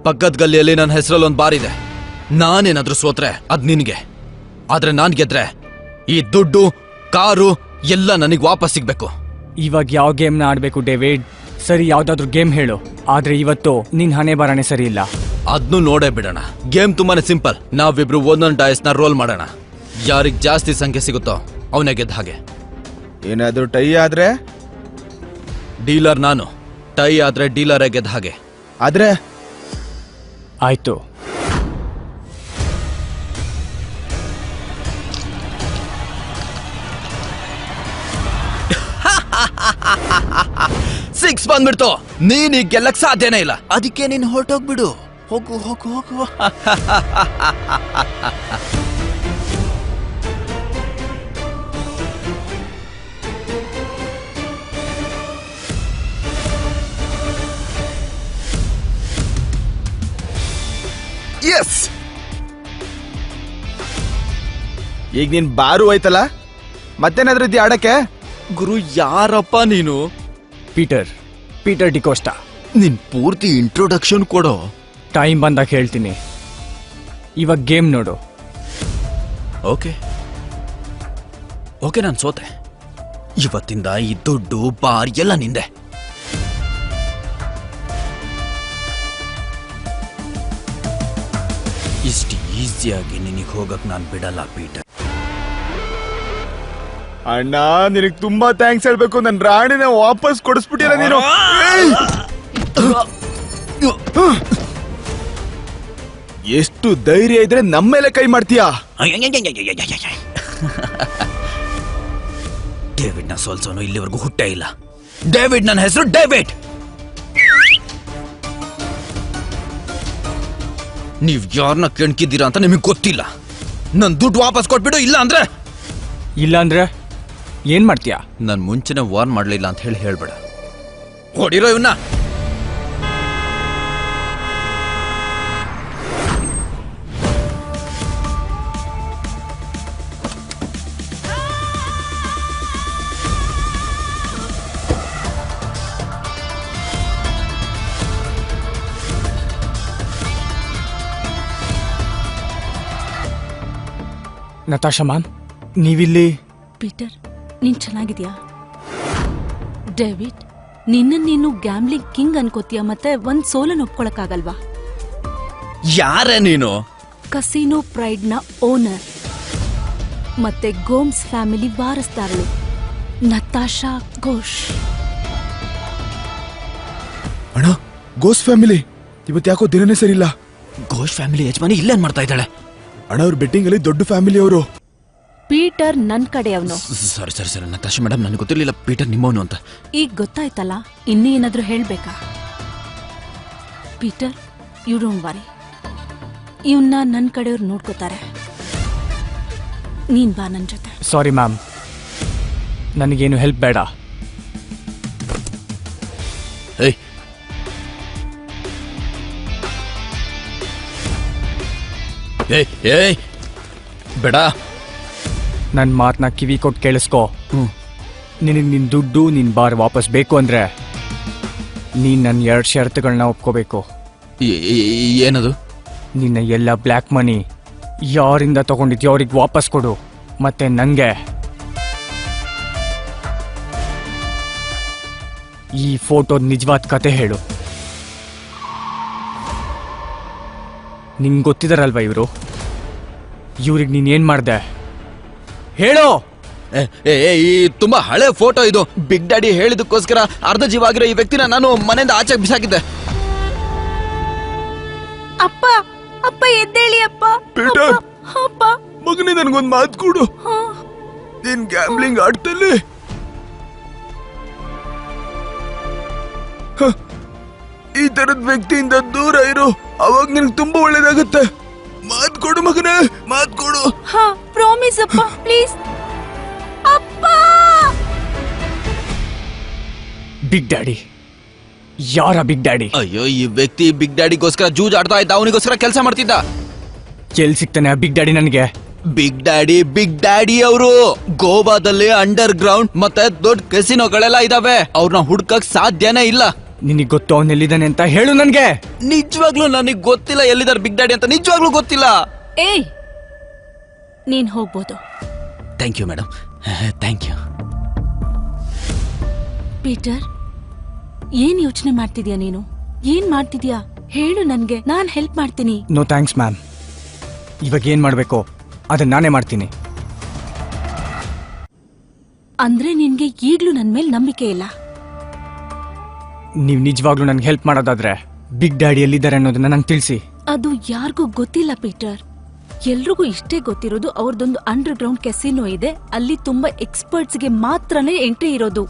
ಪಕ್ಕದ ಗಲ್ಲಿಯಲ್ಲಿ ನನ್ನ ಹೆಸರಲ್ಲಿ ಒಂದು ಬಾರ್ ಇದೆ. ನಾನೇನಾದ್ರೂ ಸೋತ್ರೆ ಅದ್ ನಿನ್ಗೆ, ಆದ್ರೆ ನಾನ್ ಗೆದ್ರೆ ಈ ದುಡ್ಡು ಕಾರು ಎಲ್ಲ ನನಗ್ ವಾಪಸ್ ಸಿಗ್ಬೇಕು. ಇವಾಗ ಯಾವ ಗೇಮ್ನ ಆಡ್ಬೇಕು ಡೇವಿಡ್? ಸರಿ, ಯಾವ್ದಾದ್ರು ಗೇಮ್ ಹೇಳು. ಆದ್ರೆ ಇವತ್ತು ನಿನ್ ಹಣೆ ಬರನೆ ಸರಿ ಇಲ್ಲ. ಅದ್ನು ನೋಡೇ ಬಿಡೋಣ. ಗೇಮ್ ತುಂಬಾನೇ ಸಿಂಪಲ್. ನಾವಿಬ್ರು ಒಂದೊಂದು ಡೈಸ್ ನ ರೋಲ್ ಮಾಡೋಣ. ಯಾರಿಗ್ ಜಾಸ್ತಿ ಸಂಖ್ಯೆ ಸಿಗುತ್ತೋ ಅವನೇ ಗೆದ್ದ ಹಾಗೆ. ಏನಾದ್ರೂ ಟೈ ಆದ್ರೆ ಡೀಲರ್ ನಾನು, ಟೈ ಆದ್ರೆ ಡೀಲರೇ ಗೆದ್ದ ಹಾಗೆ. ಆದ್ರೆ ಆಯ್ತು. ಸಿಕ್ಸ್ ಬಂದ್ಬಿಡ್ತು. ನೀನ್ ಈಗ ಗೆಲ್ಲಕ್ ಸಾಧ್ಯನೇ ಇಲ್ಲ. ಅದಕ್ಕೆ ನೀನ್ ಹೊರಟೋಗ್ಬಿಡು. ಹೋಗು ಹೋಗು ಹೋಗು. ಎಸ್, ಈಗ ನೀನ್ ಬಾರು ಹೋಯ್ತಲ್ಲ, ಮತ್ತೇನಾದ್ರೂ ಇದ್ದೀಯ ಆಡಕ್ಕೆ? ಗುರು, ಯಾರಪ್ಪ ನೀನು? ಪೀಟರ್ ಡಿಕೋಸ್ಟಾ. ನಿನ್ ಪೂರ್ತಿ ಇಂಟ್ರೊಡಕ್ಷನ್ ಕೊಡೋ. ಟೈಮ್ ಬಂದಾಗ ಹೇಳ್ತೀನಿ. ಇವಾಗ ಗೇಮ್ ನೋಡು. ಓಕೆ, ನಾನ್ ಸೋತೆ. ಇವತ್ತಿಂದ ಈ ದುಡ್ಡು ಬಾರ್ ಎಲ್ಲ ನಿಂದೆ. ಇಷ್ಟು ಈಸಿಯಾಗಿ ನಿನಗೆ ಹೋಗಕ್ ನಾನ್ ಬಿಡಲ್ಲ ಪೀಟರ್. ಅಣ್ಣ, ನಿನಗ್ ತುಂಬಾ ಥ್ಯಾಂಕ್ಸ್ ಹೇಳ್ಬೇಕು. ನನ್ ರಾಣಿನ ವಾಪಸ್ ಕೊಡಿಸ್ಬಿಟ್ಟಿಲ್ಲ ನೀನು. ಎಷ್ಟು ಧೈರ್ಯ ಇದ್ರೆ ನಮ್ಮ ಮೇಲೆ ಕೈ ಮಾಡ್ತೀಯಾ? ಡೇವಿಡ್ ನ ಸೋಲ್ಸೋನು ಇಲ್ಲಿವರೆಗೂ ಹುಟ್ಟೇ ಇಲ್ಲ. ಡೇವಿಡ್ ನನ್ನ ಹೆಸರು ಡೇವಿಡ್. ನೀವ್ ಯಾರನ್ನ ಕೆಣ್ಕಿದ್ದೀರಾ ಅಂತ ನಿಮಗ್ ಗೊತ್ತಿಲ್ಲ. ನನ್ ದುಡ್ಡು ವಾಪಸ್ ಕೊಟ್ಬಿಡು, ಇಲ್ಲ ಅಂದ್ರೆ ಏನ್ ಮಾಡ್ತೀಯಾ? ನನ್ ಮುಂಚೆನೆ ವಾರ್ನ್ ಮಾಡ್ಲಿಲ್ಲ ಅಂತ ಹೇಳ್ಬೇಡ. ಹೊಡಿರೋ ಇವನ್ನ. ನತಾಶಾ ಮ್ಯಾಮ್, ನೀವಿಲ್ಲಿ? ಪೀಟರ್, ನೀನ್ ಚೆನ್ನಾಗಿದ್ಯಾ? ಡೇವಿಡ್, ನೀನು ಗ್ಯಾಮ್ಲಿಂಗ್ ಕಿಂಗ್ ಅನ್ಕೋತೀಯ, ಮತ್ತೆ ಒಂದ್ ಸೋಲನ್ನು ಒಪ್ಕೊಳಕ್ಕಾಗಲ್ವಾ? ಯಾರೇ ನೀನು? ಕಸಿನೋ ಪ್ರೈಡ್ ನ ಓನರ್ ಮತ್ತೆ ಗೋಮ್ಸ್ ಫ್ಯಾಮಿಲಿ ವಾರಸ್ದಾರಳು ನತಾಶಾ ಘೋಷ್. ಅಣ್ಣ, ಗೋಸ್ ಫ್ಯಾಮಿಲಿ ಇವತ್ತು ಯಾಕೋ ದಿನನೇ ಸರಿ ಇಲ್ಲ. ಘೋಷ್ ಫ್ಯಾಮಿಲಿ ಯಜಮಾನಿ ಇಲ್ಲೇನ್ ಮಾಡ್ತಾ ಇದ್ದಾಳೆ? ಅಣ್ಣ, ಅವ್ರ ಬೆಟ್ಟಿಂಗ್ ಅಲ್ಲಿ ದೊಡ್ಡ ಫ್ಯಾಮಿಲಿ ಅವರು. ಪೀಟರ್ ನನ್ ಕಡೆ ಅವನು. ಸರಿ ನತಾಶಾ ಮೇಡಮ್, ನನಗೆ ಗೊತ್ತಿರ್ಲಿಲ್ಲ ಪೀಟರ್ ನಿಮ್ಮವನು ಅಂತ. ಈಗ ಗೊತ್ತಾಯ್ತಲ್ಲ, ಇನ್ನೂ ಏನಾದ್ರೂ ಹೇಳ್ಬೇಕಾ? ಪೀಟರ್, ಯು ಡೋಂಟ್ ವರಿ, ಇವನ್ನ ನನ್ ಕಡೆಯವ್ರು ನೋಡ್ಕೋತಾರೆ. ನೀನ್ ಬಾ ನನ್ ಜೊತೆ. ಸಾರಿ ಮ್ಯಾಮ್, ನನಗೇನು ಹೆಲ್ಪ್ ಬೇಡ. ಏಯ್ ಬೇಡ. ನನ್ನ ಮಾತನ್ನ ಕಿವಿ ಕೊಟ್ಟು ಕೇಳಿಸ್ಕೊ. ನಿನಗೆ ನಿನ್ ದುಡ್ಡು, ನಿನ್ ಬಾರ್ ವಾಪಸ್ ಬೇಕು ಅಂದ್ರೆ ನೀನ್ ನನ್ನ 2 ಷರತ್ತುಗಳನ್ನ ಒಪ್ಕೋಬೇಕು. ಏನದು? ನಿನ್ನ ಎಲ್ಲ ಬ್ಲ್ಯಾಕ್ ಮನಿ ಯಾರಿಂದ ತಗೊಂಡಿದ್ಯೋ ಅವ್ರಿಗೆ ವಾಪಸ್ ಕೊಡು. ಮತ್ತೆ ನಂಗೆ ಈ ಫೋಟೋ ನಿಜವಾದ ಕತೆ ಹೇಳು. ನಿಂಗೆ ಗೊತ್ತಿದಾರಲ್ವಾ ಇವ್ರಿಗೆ ನೀನ್ ಏನ್ ಮಾಡ್ದೆ ಹೇಳು. ಈ ತುಂಬಾ ಹಳೆ ಫೋಟೋ ಇದು. ಬಿಗ್ ಡ್ಯಾಡಿ ಹೇಳಿದಕ್ಕೋಸ್ಕರ ಅರ್ಧ ಜೀವ ಆಗಿರೋ ಈ ವ್ಯಕ್ತಿನ ನಾನು ಮನೆಯಿಂದ ಆಚೆ ಬಿಸಾಕಿದ್ದೆ. ಅಪ್ಪ, ಅಪ್ಪ ಎದ್ದೇಳಿ ಅಪ್ಪ. ಪೀಟರ್, ಅಪ್ಪ, ಮಗನೇ ನನ್ಗೊಂದ್ ಮಾತು ಕೊಡು. ನೀನ್ ಗ್ಯಾಮ್ಲಿಂಗ್ ಆಡ್ತಲ್ಲಿ ಈ ತರದ ವ್ಯಕ್ತಿಯಿಂದ ದೂರ ಇರು. ಅವಾಗ ನಿನ್ಗೆ ತುಂಬಾ ಒಳ್ಳೇದಾಗುತ್ತೆ. ಮಾತು ಕೊಡು ಮಗನೇ, ಮಾತು ಕೊಡು. ಹಾ, ಪ್ರಾಮಿಸ್ ಅಪ್ಪ, ಪ್ಲೀಸ್ ಅಪ್ಪ. Big daddy? ಯಾರ ಬಿಗ್ ಡ್ಯಾಡಿ? ಅಯ್ಯೋ, ಈ ವ್ಯಕ್ತಿ ಬಿಗ್ ಡ್ಯಾಡಿಗೋಸ್ಕರ ಜೂಜ್ ಆಡ್ತಾ ಇದ್ದ. ಅವನಿಗೋಸ್ಕರ ಕೆಲಸ ಮಾಡ್ತಿದ್ದ. ಎಲ್ಲಿ ಸಿಗ್ತಾನೆ ಆ ಬಿಗ್ ಡ್ಯಾಡಿ ನನಗೆ? ಬಿಗ್ ಡ್ಯಾಡಿ ಅವರು ಗೋವಾದಲ್ಲಿ ಅಂಡರ್ ಗ್ರೌಂಡ್ ಮತ್ತೆ ದೊಡ್ಡ ಕೆಸಿನೋಗಳೆಲ್ಲ ಇದಾವೆ. ಅವ್ರನ್ನ ಹುಡ್ಕಕ್ ಸಾಧ್ಯನೇ ಇಲ್ಲ. ನಿನಗೆ ಗೊತ್ತು ಅವನ್ ಎಲ್ಲಿದ್ದಾನೆ ಅಂತ ಹೇಳು ನನ್ಗೆ. ನಿಜವಾಗ್ಲೂ ನನಗ್ ಗೊತ್ತಿಲ್ಲ ಎಲ್ಲಿದ್ದಾರೆ ಬಿಗ್ ಡ್ಯಾಡಿ ಅಂತ, ನಿಜವಾಗ್ಲೂ ಗೊತ್ತಿಲ್ಲ. ಏಯ್, ನೀನ್ ಹೋಗ್ಬೋದು. Thank you madam, thank you. Peter, ಏನ್ ಯೋಚನೆ ಮಾಡ್ತಿದ್ಯಾ ನೀನು? ಏನ್ ಮಾಡ್ತಿದ್ಯಾ ಹೇಳು ನನ್ಗೆ, ನಾನ್ ಹೆಲ್ಪ್ ಮಾಡ್ತೀನಿ. No thanks ma'am. ಇವಾಗ ಏನ್ ಮಾಡ್ಬೇಕು ಅದನ್ನ ನಾನೇ ಮಾಡ್ತೀನಿ. ಅಂದ್ರೆ ನಿನ್ಗೆ ಈಗ್ಲೂ ನನ್ ಮೇಲೆ ನಂಬಿಕೆ ಇಲ್ಲ? ನೀವ್ ನಿಜವಾಗ್ಲೂ ನನ್ಗೆ ಹೆಲ್ಪ್ ಮಾಡೋದಾದ್ರೆ ಬಿಗ್ ಡ್ಯಾಡಿ ಎಲ್ಲಿದ್ದಾರೆ ಅನ್ನೋದನ್ನ ನಂಗೆ ತಿಳಿಸಿ. ಅದು ಯಾರಿಗೂ ಗೊತ್ತಿಲ್ಲ ಪೀಟರ್. ಎಲ್ರಿಗೂ ಇಷ್ಟೇ ಗೊತ್ತಿರೋದು ಅವ್ರದೊಂದು ಅಂಡರ್ ಗ್ರೌಂಡ್ ಕೆಸಿನೋ ಇದೆ, ಅಲ್ಲಿ ತುಂಬಾ ಎಕ್ಸ್ಪರ್ಟ್ಸ್ಗೆ ಮಾತ್ರನೇ ಎಂಟ್ರಿ ಇರೋದು.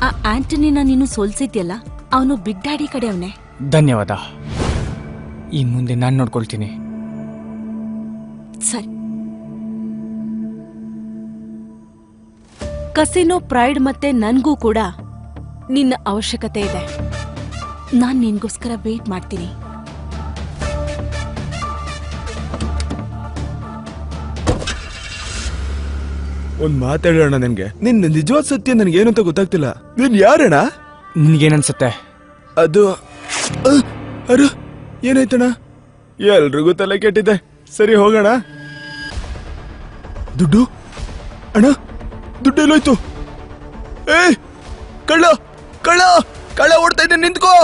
ಆ ಆಂಟನಿನ ನೀನು ಸೋಲ್ಸಿದ್ಯಲ್ಲ, ಅವನು ಬಿಗ್ ಡ್ಯಾಡಿ ಕಡೆ ಅವನೇ. ಧನ್ಯವಾದ. ಇನ್ ಮುಂದೆ ನಾನ್ ನೋಡ್ಕೊಳ್ತೀನಿ. ಸರಿ. ಕಸಿನೋ ಪ್ರೈಡ್ ಮತ್ತೆ ನನ್ಗೂ ಕೂಡ ನಿನ್ನ ಅವಶ್ಯಕತೆ ಇದೆ. ನಾನ್ ನಿನ್ಗೋಸ್ಕರ ವೇಟ್ ಮಾಡ್ತೀನಿ. ಒಂದ್ ಮಾತಾಡೋಣ. ನನ್ಗೆ ನಿನ್ನ ನಿಜವಾದ ಸತ್ಯ ನನ್ಗೇನು ಅಂತ ಗೊತ್ತಾಗ್ತಿಲ್ಲ. ನೀನ್ ಯಾರಣ್ಣ? ನಿನ್ಗೇನನ್ಸತ್ತೆ? ಅದು ಅರು ಏನಾಯ್ತಣ್ಣ? ಎಲ್ರಿಗೂ ತಲೆ ಕೆಟ್ಟಿದೆ. ಸರಿ ಹೋಗೋಣ. ದುಡ್ಡು ಅಣ್ಣ, ದುಡ್ಡು ಎಲ್ಲೋಯ್ತು? ಏ ಕಳ್ಳ ಕಳ್ಳ ಕಳ್ಳ ಓಡ್ತಾ ಇದ್ದೆ, ನಿಂತ್ಕೋ.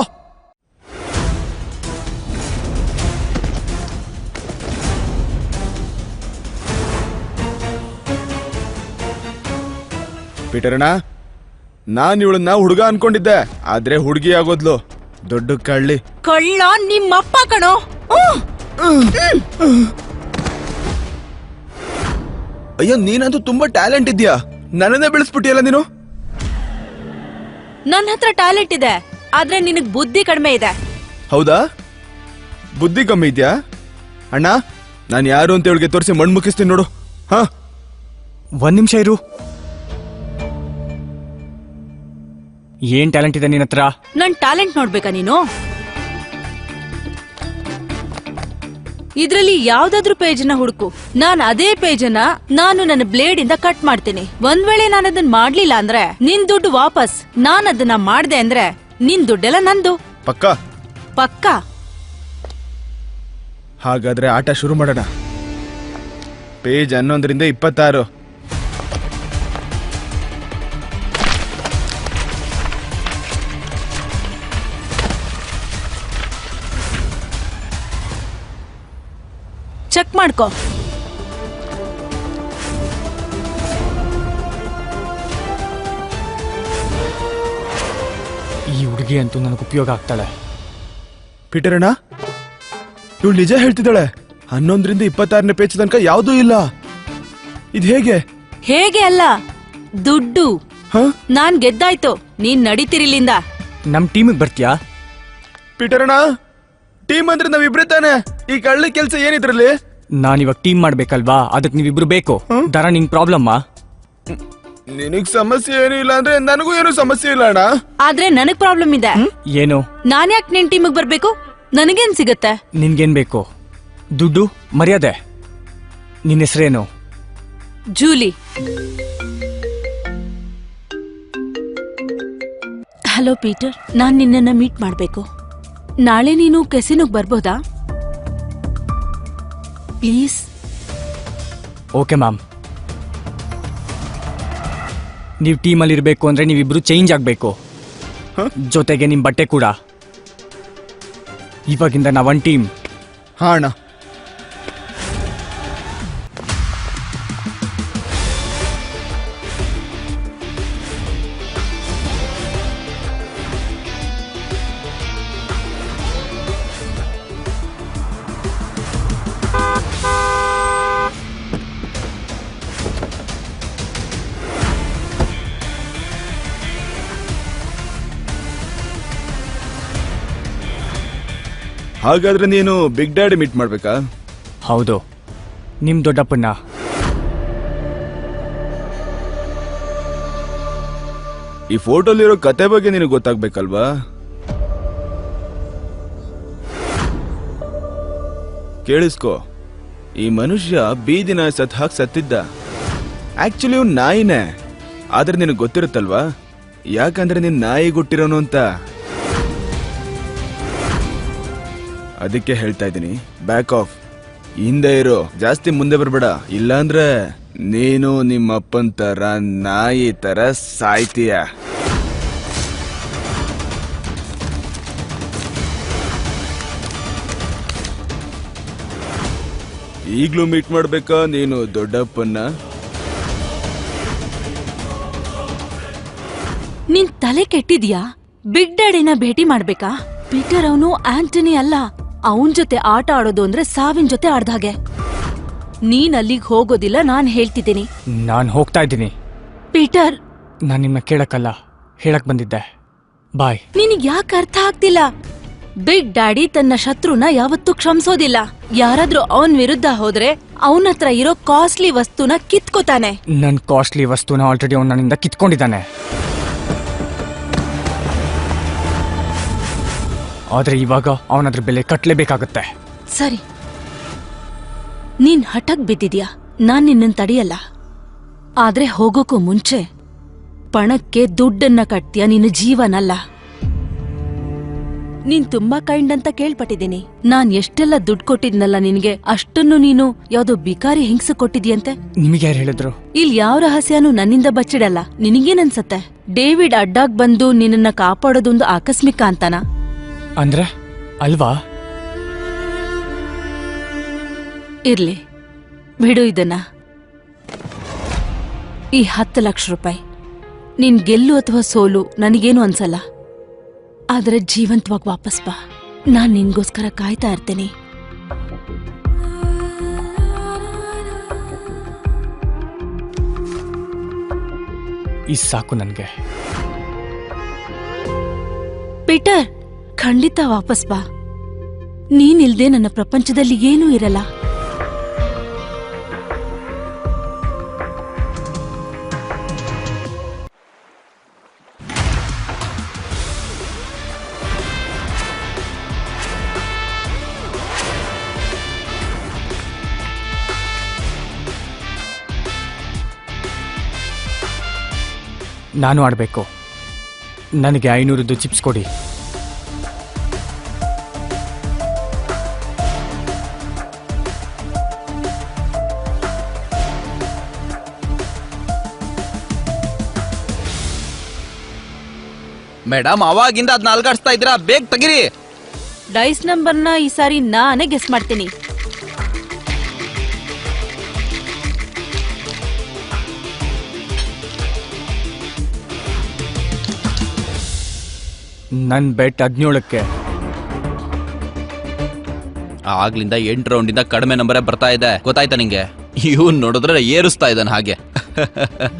ಪೀಟರ್ ಅಣ್ಣ, ನಾನ್ ಇವಳನ್ನ ಹುಡುಗ ಅನ್ಕೊಂಡಿದ್ದೆ, ಆದ್ರೆ ಹುಡುಗಿ ಆಗೋದ್ಲು. ದೊಡ್ಡ ಕಳ್ಳಿ. ಕಳ್ಳ ನಿಮ್ಮಪ್ಪ ಕಣೋ. ಅಯ್ಯೋ, ನೀನಂತೂ ತುಂಬಾ ಟ್ಯಾಲೆಂಟ್ ಇದ್ಯಾ. ನನ್ನನ್ನೇ ಬೆಳೆಸ್ಬಿಟ್ಟಿಯಲ್ಲ ನೀನು. ನನ್ನ ಹತ್ರ ಟ್ಯಾಲೆಂಟ್ ಇದೆ, ಆದ್ರೆ ನಿನಗ್ ಬುದ್ಧಿ ಕಡಿಮೆ ಇದೆ. ಹೌದಾ? ಬುದ್ಧಿ ಕಮ್ಮಿ ಇದ್ಯಾ? ಅಣ್ಣ, ನಾನು ಯಾರು ಅಂತ ಇವಳಿಗೆ ತೋರಿಸಿ ಮಣ್ಣು ಮುಗಿಸ್ತೀನಿ ನೋಡು. ಹಾ, ಒಂದ್ ನಿಮಿಷ ಇರು. ಏನ್ ಟ್ಯಾಲೆಂಟ್ ಇದೆ ನಿನ್ನ ಹತ್ರ? ನನ್ ಟ್ಯಾಲೆಂಟ್ ನೋಡ್ಬೇಕಾ ನೀನು? ಇದ್ರಲ್ಲಿ ಯಾವ್ದಾದ್ರು ಪೇಜ್ ನ ಹುಡುಕು, ನಾನ್ ಅದೇ ಪೇಜ್ ನಾನು ನನ್ನ ಬ್ಲೇಡ್ ಇಂದ ಕಟ್ ಮಾಡ್ತೀನಿ. ಒಂದ್ ವೇಳೆ ನಾನು ಅದನ್ನ ಮಾಡ್ಲಿಲ್ಲ ಅಂದ್ರೆ ನಿನ್ ದುಡ್ಡು ವಾಪಸ್. ನಾನ್ ಅದನ್ನ ಮಾಡ್ದೆ ಅಂದ್ರೆ ನಿನ್ ದುಡ್ಡೆಲ್ಲ ನಂದು. ಪಕ್ಕ? ಪಕ್ಕ. ಹಾಗಾದ್ರೆ ಆಟ ಶುರು ಮಾಡೋಣ. ಪೇಜ್ 11ರಿಂದ 26. ಚೆಕ್ ಮಾಡ್ಕೋ. ಈ ಹುಡುಗಿ ಅಂತೂ ನನಗೆ ಉಪಯೋಗ ಆಗ್ತಾಳೆ. ಪೀಟರ್ ಅಣ್ಣ, ಇವಳು ನಿಜ ಹೇಳ್ತಿದ್ದಾಳೆ. 11ರಿಂದ 26ನೇ ಪೇಜ್ ತನಕ ಯಾವುದೂ ಇಲ್ಲ. ಇದು ಹೇಗೆ? ಹೇಗೆ ಅಲ್ಲ, ದುಡ್ಡು. ಹ? ನಾನ್ ಗೆದ್ದಾಯ್ತು, ನೀನ್ ನಡೀತಿರಿಲ್ಲಿಂದ. ನಮ್ ಟೀಮಿಗೆ ಬರ್ತೀಯಾ? ಪೀಟರ್ ಅಣ್ಣ, ಟೀಮ್ ಅಂದ್ರೆ ನಾವಿಬ್ರೇ ತಾನೆ. ಈ ಕಳ್ಳಿ ಕೆಲ್ಸ ಏನಿದ್ರಲ್ಲಿ? ನಾನಿವಾಗ ಟೀಮ್ ಮಾಡ್ಬೇಕಲ್ವಾ, ಅದಕ್ಕೆ ನೀವಿಬ್ರು ಬೇಕು. ದರ ನಿಂಗ್ ಪ್ರಾಬ್ಲಮ್ಮಾ? ನಿನಗ್ ಸಮಸ್ಯೆ ಏನೂ ಇಲ್ಲ ಅಂದ್ರೆ ನನಗೂ ಏನು ಸಮಸ್ಯೆ ಇಲ್ಲ ಅಣ್ಣ. ಆದ್ರೆ ನನಗ್ ಪ್ರಾಬ್ಲಮ್ ಇದೆ. ಏನು? ನಾನ್ ಯಾಕೆ ನಿನ್ ಟೀಮಿಗೆ ಬರ್ಬೇಕು? ನನಗೇನ್ ಸಿಗತ್ತೆ? ನಿನ್ಗೇನ್ ಬೇಕು? ದುಡ್ಡು, ಮರ್ಯಾದೆ? ನಿನ್ನ ಹೆಸರೇನು? ಜೂಲಿ. ಹಲೋ ಪೀಟರ್, ನಾನ್ ನಿನ್ನನ್ನ ಮೀಟ್ ಮಾಡ್ಬೇಕು. ನಾಳೆ ನೀನು ಕೆಸಿನೋಗ್ ಬರ್ಬೋದಾ ಪ್ಲೀಸ್? Okay ma'am. ನೀವು ಟೀಮಲ್ಲಿ ಇರಬೇಕು ಅಂದ್ರೆ ನೀವಿಬ್ರು ಚೇಂಜ್ ಆಗ್ಬೇಕು. ಜೊತೆಗೆ ನಿಮ್ ಬಟ್ಟೆ ಕೂಡ. ಇವಾಗಿಂದ ನಾವ್ ಒನ್ ಟೀಮ್. ಹಾ ಅಣ್ಣ. ಹಾಗಾದ್ರೆ ನೀನು ಬಿಗ್ ಡ್ಯಾಡಿ ಮೀಟ್ ಮಾಡ್ಬೇಕಾ? ಹೌದು, ನಿಮ್ ದೊಡ್ಡಪ್ಪನ್ನ. ಈ ಫೋಟೋಲಿರೋ ಕತೆ ಬಗ್ಗೆ ನಿನಗೆ ಗೊತ್ತಾಗ್ಬೇಕಲ್ವಾ? ಕೇಳಿಸ್ಕೋ, ಈ ಮನುಷ್ಯ ಬೀದಿನ ಸತ್ತಿದ್ದ. ಆಕ್ಚುಲಿ ಇವ್ನು ನಾಯಿನೇ. ಆದ್ರೆ ನಿನಗೆ ಗೊತ್ತಿರುತ್ತಲ್ವಾ, ಯಾಕಂದ್ರೆ ನೀನ್ ನಾಯಿ ಗುಟ್ಟಿರೋನು ಅಂತ. ಅದಕ್ಕೆ ಹೇಳ್ತಾ ಇದ್ದೀನಿ, ಬ್ಯಾಕ್ ಆಫ್, ಹಿಂದೆ ಇರೋ, ಜಾಸ್ತಿ ಮುಂದೆ ಬರಬೇಡ. ಇಲ್ಲಾಂದ್ರೆ ನೀನು ನಿಮ್ಮ ಅಪ್ಪನ್ ತರ ನಾಯಿ ತರ ಸಾಯ್ತೀಯ. ಈಗ್ಲೂ ಮೀಟ್ ಮಾಡ್ಬೇಕಾ ನೀನು ದೊಡ್ಡಪ್ಪನ್ನ? ನಿನ್ ತಲೆ ಕೆಟ್ಟಿದ್ಯಾ? ಬಿಗ್ ಡ್ಯಾಡಿನ ಭೇಟಿ ಮಾಡ್ಬೇಕಾ? ಪೀಟರ್ ಅವನು ಆಂಟನಿ ಅಲ್ಲ. ಅವನ್ ಜೊತೆ ಆಟ ಆಡೋದು ಅಂದ್ರೆ ಸಾವಿನ ಜೊತೆ ಆಡ್ದಾಗೆ. ನೀನ್ ಅಲ್ಲಿಗ್ ಹೋಗೋದಿಲ್ಲ, ನಾನ್ ಹೇಳ್ತಿದ್ದೀನಿ. ನಾನ್ ಹೋಗ್ತಾ ಇದ್ದೀನಿ. ಪೀಟರ್, ನಾನ್ ನಿಮ್ನ ಕೇಳಕ್ಕಲ್ಲ, ಹೇಳಕ್ ಬಂದಿದ್ದೆ. ಬಾಯ್. ನಿನಗ್ ಯಾಕೆ ಅರ್ಥ ಆಗ್ತಿಲ್ಲ? ಬಿಗ್ ಡ್ಯಾಡಿ ತನ್ನ ಶತ್ರುನ ಯಾವತ್ತೂ ಕ್ಷಮಿಸೋದಿಲ್ಲ. ಯಾರಾದ್ರೂ ಅವನ್ ವಿರುದ್ಧ ಹೋದ್ರೆ ಅವನತ್ರ ಇರೋ ಕಾಸ್ಟ್ಲಿ ವಸ್ತುನ ಕಿತ್ಕೋತಾನೆ. ನನ್ ಕಾಸ್ಟ್ಲಿ ವಸ್ತುನ ಆಲ್ರೆಡಿ ಅವ್ನು ನನ್ನಿಂದ ಕಿತ್ಕೊಂಡಿದ್ದಾನೆ. ಆದ್ರೆ ಇವಾಗ ಅವನದ್ರ ಬೆಲೆ ಕಟ್ಲೇಬೇಕಾಗತ್ತೆ. ಸರಿ, ನೀನ್ ಹಠಕ್ ಬಿದ್ದಿದ್ಯಾ, ನಾನ್ ನಿನ್ನನ್ ತಡೆಯಲ್ಲ. ಆದ್ರೆ ಹೋಗೋಕ್ಕೂ ಮುಂಚೆ ಪಣಕ್ಕೆ ದುಡ್ಡನ್ನ ಕಟ್ತೀಯ, ನಿನ್ನ ಜೀವನಲ್ಲ. ನೀನ್ ತುಂಬಾ ಕೈಂಡ್ ಅಂತ ಕೇಳ್ಪಟ್ಟಿದ್ದೀನಿ. ನಾನ್ ಎಷ್ಟೆಲ್ಲ ದುಡ್ಡು ಕೊಟ್ಟಿದ್ನಲ್ಲ ನಿನ್ಗೆ, ಅಷ್ಟನ್ನು ನೀನು ಯಾವ್ದೋ ಬಿಕಾರಿ ಹಿಂಗ್ಸ ಕೊಟ್ಟಿದ್ಯಂತೆ. ನಿಮಗೆ ಯಾರು ಹೇಳಿದ್ರು? ಇಲ್ಲಿ ಯಾವ ರಹಸ್ಯನೂ ನನ್ನಿಂದ ಬಚ್ಚಿಡಲ್ಲ. ನಿನಗೇನನ್ಸತ್ತೆ? ಡೇವಿಡ್ ಅಡ್ಡಾಗ್ ಬಂದು ನಿನ್ನನ್ನ ಕಾಪಾಡೋದೊಂದು ಆಕಸ್ಮಿಕ ಅಂತನ? ಅಂದ್ರೆ ಅಲ್ವಾ? ಇರ್ಲಿ ಬಿಡು ಇದನ್ನ. ಈ 10 ಲಕ್ಷ ರೂಪಾಯಿ ನಿನ್ ಗೆಲ್ಲು ಅಥವಾ ಸೋಲು ನನಗೇನು ಅನ್ಸಲ್ಲ. ಆದ್ರೆ ಜೀವಂತವಾಗಿ ವಾಪಸ್ ಬಾ, ನಾನ್ ನಿನ್ಗೋಸ್ಕರ ಕಾಯ್ತಾ ಇರ್ತೇನೆ. ಈ ಸಾಕು ನನ್ಗೆ. ಪೀಟರ್, ಖಂಡಿತ ವಾಪಸ್ ಬಾ. ನೀನಿಲ್ದೆ ನನ್ನ ಪ್ರಪಂಚದಲ್ಲಿ ಏನೂ ಇರಲ್ಲ. ನಾನು ಆಡ್ಬೇಕು. ನನಗೆ 500 ಚಿಪ್ಸ್ ಕೊಡಿ. ಮೇಡಮ್, ಅವಾಗಿಂದ ಅದ್ನ ಅಲ್ಗಾಡ್ಸ್ತಾ ಇದ್ದೀರಾ, ಬೇಗ ತೆಗಿರಿ. ಡೈಸ್ ನಂಬರ್ನ ಈ ಸಾರಿ ನಾನೇ ಗೆಸ್ ಮಾಡ್ತೀನಿ. ನನ್ ಬೆಟ್ 17ಕ್ಕೆ. ಆಗ್ಲಿಂದ 8 ರೌಂಡಿಂದ ಕಡಿಮೆ ನಂಬರೇ ಬರ್ತಾ ಇದೆ, ಗೊತ್ತಾಯ್ತಾ ನಿಂಗೆ? ಇವನ್ ನೋಡಿದ್ರೆ ಏರಿಸ್ತಾ ಇದ್ದಾನೆ ಹಾಗೆ.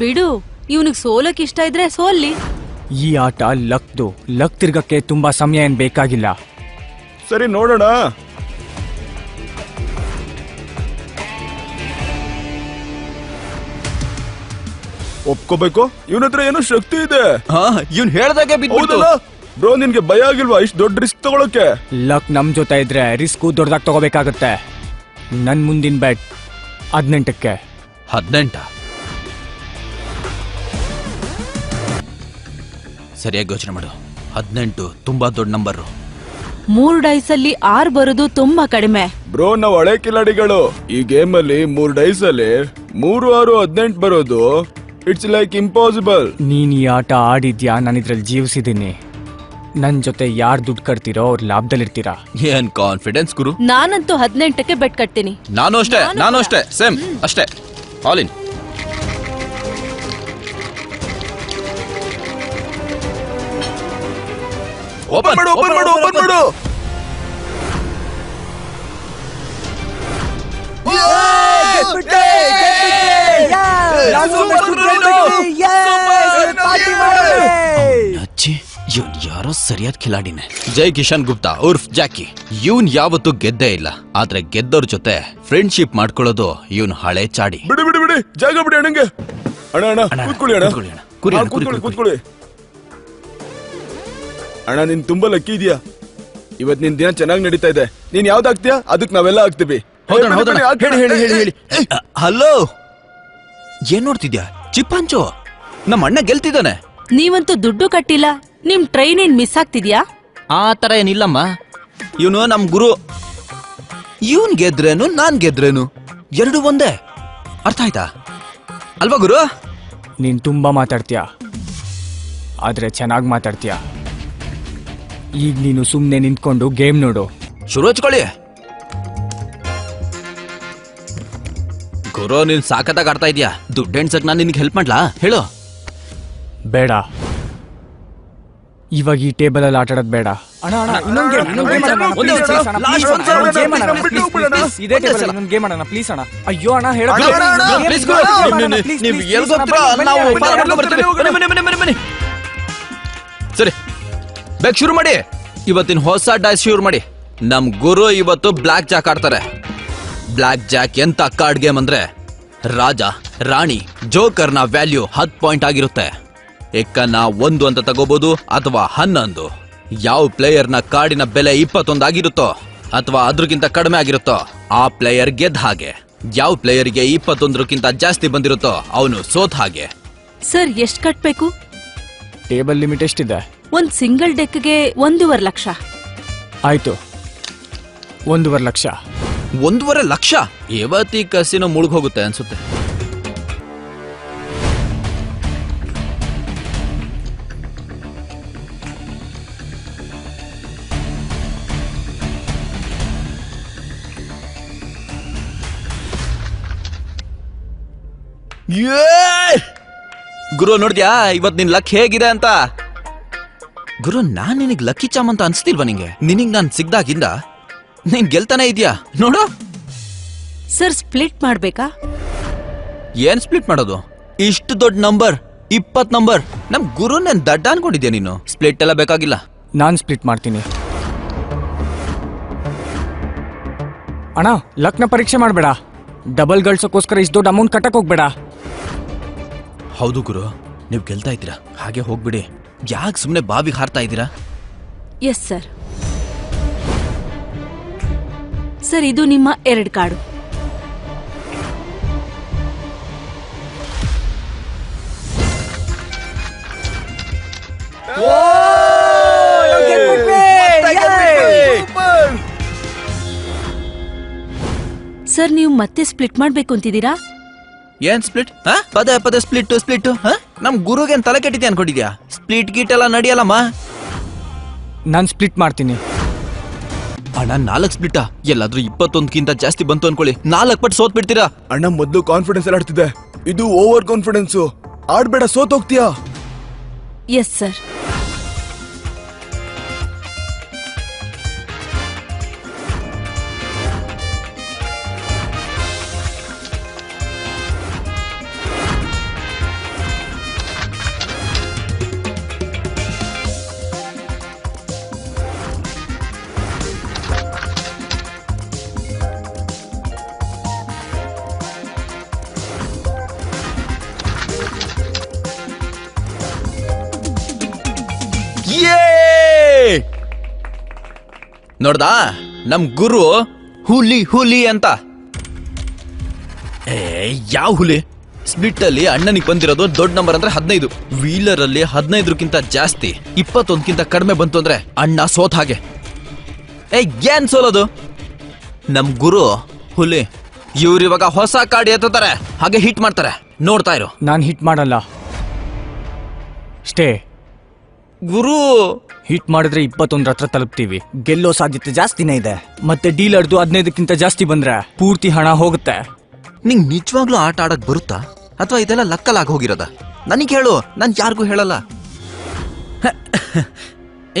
ಬಿಡು, ಇವನಿಗೆ ಸೋಲಕ್ ಇಷ್ಟ ಇದ್ರೆ ಸೋಲ್ಲಿ. ಈ ಆಟ ಲಕ್ದು. ಲಕ್ ತಿರ್ಗಕ್ಕೆ ತುಂಬಾ ಸಮಯ ಏನ್ ಬೇಕಾಗಿಲ್ಲ. ಸರಿ, ನೋಡೋಣ. ಒಪ್ಕೋಬೇಕು, ಇವನ ಹತ್ರ ಏನೋ ಶಕ್ತಿ ಇದೆ. ಇವ್ನ್ ಹೇಳ್ದಾಗೆ ಬಿದ್ದು. ಬ್ರೋ, ನಿನ್ಗೆ ಭಯ ಆಗಿಲ್ವಾ ಇಷ್ಟು ದೊಡ್ಡ ರಿಸ್ಕ್ ತಗೊಳಕ್ಕೆ? ಲಕ್ ನಮ್ ಜೊತೆ ಇದ್ರೆ ರಿಸ್ಕು ದೊಡ್ಡದಾಗಿ ತಗೋಬೇಕಾಗತ್ತೆ. ನನ್ ಮುಂದಿನ ಬ್ಯಾಟ್ 18ಕ್ಕೆ. 18? ಸರಿಯಾಗಿ ಯೋಚನೆ ಮಾಡು. 18 ತುಂಬಾ ದೊಡ್ಡ ನಂಬರ್. 3 ಡೈಸ್ ಅಲ್ಲಿ 6 ಬರೋದು ತುಂಬಾ ಕಡಿಮೆ. ಬ್ರೋ, ನಾವ್ ಹಳೆ ಕಿಲಾಡಿಗಳು. ಈ ಗೇಮ್ ಅಲ್ಲಿ 3 ಡೈಸ್ ಅಲ್ಲಿ 3, 6, 18 ಬರೋದು ಇಟ್ಸ್ ಲೈಕ್ ಇಂಪಾಸಿಬಲ್. ನೀನ್ ಈ ಆಟ ಆಡಿದ್ಯಾ? ನಾನು ಇದ್ರಲ್ಲಿ ಜೀವಿಸಿದ್ದೀನಿ. ನನ್ ಜೊತೆ ಯಾರು ದುಡ್ಡು ಕಟ್ತೀರೋ ಅವ್ರು ಲಾಭದಲ್ಲಿರ್ತೀರಾ. ಏನ್ ಕಾನ್ಫಿಡೆನ್ಸ್ ಗುರು. ನಾನಂತೂ 18ಕ್ಕೆ ಬೆಟ್ ಕಟ್ತೀನಿ. ನಾನು ಅಷ್ಟೇ ಸೇಮ್ ಅಷ್ಟೇ. All in. ಓಪನ್ ಮಾಡು. ಅಜ್ಜಿ, ಇವನ್ ಯಾರೋ ಸರಿಯಾದ ಖಿಲಾಡಿನೇ. ಜೈ ಕಿಶನ್ ಗುಪ್ತಾ ಉರ್ಫ್ ಜಾಕಿ. ಇವನ್ ಯಾವತ್ತೂ ಗೆದ್ದೇ ಇಲ್ಲ. ಆದ್ರೆ ಗೆದ್ದವ್ರ ಜೊತೆ ಫ್ರೆಂಡ್ಶಿಪ್ ಮಾಡ್ಕೊಳ್ಳೋದು ಇವನ್ ಹಳೆ ಚಾಡಿ. ಬಿಡಿ, ಜಾಗ ಬಿಡಿ ಅಣ್ಣಂಗೆ. ಅಣ್ಣ ಕೂತ್ಕೊಳ್ಳಿ ಅಣ್ಣ. ಕೂತ್ಕೊಳ್ಳಿ. ಅಣ್ಣ, ನೀನ್ ತುಂಬಾ ಲಕ್ಕಿ ಇದೆಯಾ. ಇವತ್ ನಿನ್ ದಿನ ಚೆನ್ನಾಗಿ ನಡೀತಾ ಇದೆ. ನೀನ್ ಯಾವ್ದಾಗ್ತೀಯಾ ಅದಕ್ ನಾವೆಲ್ಲ ಆಗ್ತೀವಿ. ಹೇಳಿ. ಹಲೋ, ಏನ್ ನೋಡ್ತಿದ್ಯಾ? ಚಿಪ್ಪಂಚು, ನಮ್ಮ ಅಣ್ಣ ಗೆಲ್ತಿದ್ದಾನೆ. ನೀವಂತೂ ದುಡ್ಡು ಕಟ್ಟಿಲ್ಲ. ನಿಮ್ ಟ್ರೈನ್ ಏನ್ ಮಿಸ್ ಆಗ್ತಿದ್ಯಾ? ಆ ತರ ಏನಿಲ್ಲಮ್ಮ. ಇವನು ನಮ್ ಗುರು. ಇವನ್ ಗೆದ್ರೇನು ನಾನ್ ಗೆದ್ರೇನು ಎರಡು ಒಂದೇ. ಅರ್ಥ ಆಯ್ತಾ ಅಲ್ವಾ ಗುರು? ನೀನ್ ತುಂಬಾ ಮಾತಾಡ್ತೀಯ, ಆದ್ರೆ ಚೆನ್ನಾಗಿ ಮಾತಾಡ್ತೀಯ. ಈಗ ನೀನು ಸುಮ್ಮನೆ ನಿಂತ್ಕೊಂಡು ಗೇಮ್ ನೋಡು. ಶುರು ಹಚ್ಕೊಳ್ಳಿ. ಗುರು ನೀನ್ ಸಾಕತ್ತಾಗ ಆಡ್ತಾ ಇದೀಯಾ. ದುಡ್ಡು ಎಣ್ಸಕ್ ನಾನು ನಿನ್ಗೆ ಹೆಲ್ಪ್ ಮಾಡ್ಲಾ ಹೇಳು? ಬೇಡ, ಇವಾಗ ಈ ಟೇಬಲ್ ಅಲ್ಲಿ ಆಟ ಆಡೋದು ಬೇಡ. ಅಣ್ಣ ಅಣ್ಣ, ಇನ್ನೊಂದ್ game ಆಡೋಣ. ಒಂದೇ ಒಂದ್ ಸಲ, Please ಅಣ್ಣ, last please ಒಂದ್ ಅಣ್ಣ, ಸಲ, ಇನ್ನೊಂದ್ game ಆಡೋಣ, ಬಿಟ್ಟು please, ಬಿಡೋಣ. please, ಇದೇ ಒಂದೇ ಟೇಬಲ್ ಸಲ. ಇನ್ನೊಂದ್ ಗೇಮ್ ಆಡೋಣ ಪ್ಲೀಸ್ ಅಣ್ಣ. ಅಯ್ಯೋ ಅಣ್ಣ, ಹೇಳೋ ಅಣ್ಣ, ಅಣ್ಣ, ಅಣ್ಣ, please ಗುರು. ನೀವು ಎಲ್ಗೋಗ್ತೀರಾ? ನಾವು follow ಮಾಡ್ಕೊಂಡು ಬರ್ತೀವಿ. ಬನ್ನಿ. ಸರಿ, ಬೇಗ ಶುರು ಮಾಡಿ. ಇವತ್ತಿನ ಹೊಸ ಡೈಸ್ ಶುರು ಮಾಡಿ. ನಮ್ ಗುರು ಇವತ್ತು ಬ್ಲಾಕ್ ಜಾಕ್ ಆಡ್ತಾರೆ. ಬ್ಲಾಕ್ ಜಾಕ್ ಎಂತ ಕಾರ್ಡ್ ಗೇಮ್ ಅಂದ್ರೆ ರಾಜ, ರಾಣಿ, ಜೋಕರ್ನ ವ್ಯಾಲ್ಯೂ 10 ಪಾಯಿಂಟ್ ಆಗಿರುತ್ತೆ. ಎಕ್ಕನ್ನ 1 ಅಂತ ತಗೋಬಹುದು ಅಥವಾ 11. ಯಾವ ಪ್ಲೇಯರ್ನ ಕಾರ್ಡಿನ ಬೆಲೆ 21 ಆಗಿರುತ್ತೋ ಅಥವಾ ಅದ್ರಕ್ಕಿಂತ ಕಡಿಮೆ ಆಗಿರುತ್ತೋ ಆ ಪ್ಲೇಯರ್ ಗೆದ್ದ ಹಾಗೆ. ಯಾವ ಪ್ಲೇಯರ್ಗೆ 21ಕ್ಕಿಂತ ಜಾಸ್ತಿ ಬಂದಿರುತ್ತೋ ಅವನು ಸೋತ್ ಹಾಗೆ. ಸರ್ ಎಷ್ಟ್ ಕಟ್ಬೇಕು? ಟೇಬಲ್ ಲಿಮಿಟ್ ಎಷ್ಟಿದೆ? ಒಂದ್ ಸಿಂಗಲ್ ಡೆಕ್ಗೆ 1.5 ಲಕ್ಷ. ಆಯ್ತು, 1.5 ಲಕ್ಷ. 1.5 ಲಕ್ಷ? ಇವತ್ತಿ ಕಸಿನೋ ಮುಳುಗ್ ಹೋಗುತ್ತೆ ಅನ್ಸುತ್ತೆ. ಗುರು ನೋಡ್ದ್ಯಾ ಇವತ್ ನಿನ್ ಲಕ್ ಹೇಗಿದೆ ಅಂತ? ಗುರು ನಾನ್ ನಿನಗ್ ಲಕ್ಕಿ ಚಾಮ್ ಅಂತ ಅನ್ಸ್ತಿಲ್ವಾ ನಿಂಗೆ? ನಿನಗ್ ನಾನ್ ಸಿಗ್ದಾಗಿಂದ ನೀನ್ ಗೆಲ್ತಾನೆ ಇದ್ಯಾ ನೋಡು. ಸರ್ ಸ್ಪ್ಲಿಟ್ ಮಾಡ್ಬೇಕಾ? ಏನ್ ಸ್ಪ್ಲಿಟ್ ಮಾಡೋದು? ಇಷ್ಟು ದೊಡ್ಡ ನಂಬರ್ 20 ನಂಬರ್. ನಮ್ ಗುರು ನನ್ ದಡ್ಡ ಅನ್ಕೊಂಡಿದ್ಯಾ ನೀನು? ಸ್ಪ್ಲಿಟ್ ಎಲ್ಲ ಬೇಕಾಗಿಲ್ಲ. ನಾನ್ ಸ್ಪ್ಲಿಟ್ ಮಾಡ್ತೀನಿ. ಅಣ್ಣ, ಲಕ್ನ ಪರೀಕ್ಷೆ ಮಾಡ್ಬೇಡ. ಡಬಲ್ ಗಳಿಸೋಕ್ಕೋಸ್ಕರ ಇಷ್ಟು ದೊಡ್ಡ ಅಮೌಂಟ್ ಕಟ್ಟಕ್ ಹೋಗ್ಬೇಡ. ಹೌದು ಗುರು, ನೀವ್ ಗೆಲ್ತಾ ಇದ್ದೀರಾ, ಹಾಗೆ ಹೋಗ್ಬಿಡಿ. ಯಾಕೆ ಸುಮ್ನೆ ಬಾವಿಗೆ ಹಾರ್ತಾ ಇದ್ದೀರಾ? Yes sir. ಸರ್ ಇದು ನಿಮ್ಮ 2 ಕಾರ್ಡು. ಸರ್ ನೀವು ಮತ್ತೆ ಸ್ಪ್ಲಿಟ್ ಮಾಡ್ಬೇಕು ಅಂತಿದ್ದೀರಾ? ಏನ್ ಸ್ಪ್ಲಿಟ್? ಪದೇ ಪದೇ ಸ್ಪ್ಲಿಟ್. ನಮ್ ಗುರುಗೆ ತಲೆ ಕೆಟ್ಟಿದ್ಯಾ ಅನ್ಕೊಂಡಿದ್ಯಾ? ಸ್ಪ್ಲಿಟ್ ಗೀಟ್ ಎಲ್ಲ ನಡಿಯಲ್ಲಮ್ಮ. ನಾನ್ ಸ್ಪ್ಲಿಟ್ ಮಾಡ್ತೀನಿ. ಅಣ್ಣ 4 ಸ್ಪ್ಲಿಟ್ ಎಲ್ಲಾದ್ರೂ 21ಕ್ಕಿಂತ ಜಾಸ್ತಿ ಬಂತು ಅನ್ಕೊಳ್ಳಿ, 4 ಪಟ್ಟು ಸೋತ್ ಬಿಡ್ತೀರಾ. ಅಣ್ಣ ಮೊದ್ಲು ಕಾನ್ಫಿಡೆನ್ಸ್ ಅಲ್ಲಿ ಆಡ್ತಿದ್ದೆ, ಇದು ಓವರ್ ಕಾನ್ಫಿಡೆನ್ಸ್. ಆಡ್ಬೇಡ, ಸೋತ್ ಹೋಗ್ತೀಯಾ. Yes sir. ನೋಡ್ದಾ ನಮ್ ಗುರು ಹುಲಿ ಅಂತ. ಯಾವ ಹುಲಿ? ಸ್ಪ್ಲಿಟ್ ಅಲ್ಲಿ ಅಣ್ಣನಿಗೆ ಬಂದಿರೋದು ದೊಡ್ಡ ನಂಬರ್ ಅಂದ್ರೆ 15. ವೀಲರ್ ಅಲ್ಲಿ 15ಕ್ಕಿಂತ ಜಾಸ್ತಿ 21ಕ್ಕಿಂತ ಕಡಿಮೆ ಬಂತು ಅಂದ್ರೆ ಅಣ್ಣ ಸೋತ್ ಹಾಗೆ. ಏನ್ ಸೋಲೋದು? ನಮ್ ಗುರು ಹುಲಿ. ಇವ್ರಿವಾಗ ಹೊಸ ಕಾರ್ಡ್ ಎತ್ತಾರೆ, ಹಾಗೆ ಹಿಟ್ ಮಾಡ್ತಾರೆ, ನೋಡ್ತಾ ಇರು. ನಾನ್ ಹಿಟ್ ಮಾಡಲ್ಲ. ಸ್ಟೇ. ಗುರು ಹಿಟ್ ಮಾಡಿದ್ರೆ 21 ಹತ್ರ ತಲುಪ್ತೀವಿ. ಗೆಲ್ಲೋ ಸಾಧ್ಯತೆ ಜಾಸ್ತಿನೇ ಇದೆ. ಮತ್ತೆ ಡೀಲರ್ದು 15ಕ್ಕಿಂತ ಜಾಸ್ತಿ ಬಂದ್ರೆ ಪೂರ್ತಿ ಹಣ ಹೋಗುತ್ತೆ. ನಿಂಗ್ ನಿಜವಾಗ್ಲೂ ಆಟ ಆಡಕ್ ಬರುತ್ತಾ ಅಥವಾ ಇದೆಲ್ಲ ಲಕ್ಕಲಾಗಿ ಹೋಗಿರೋದ? ನನಗೆ ಹೇಳು, ನಾನ್ ಯಾರಿಗೂ ಹೇಳಲ್ಲ.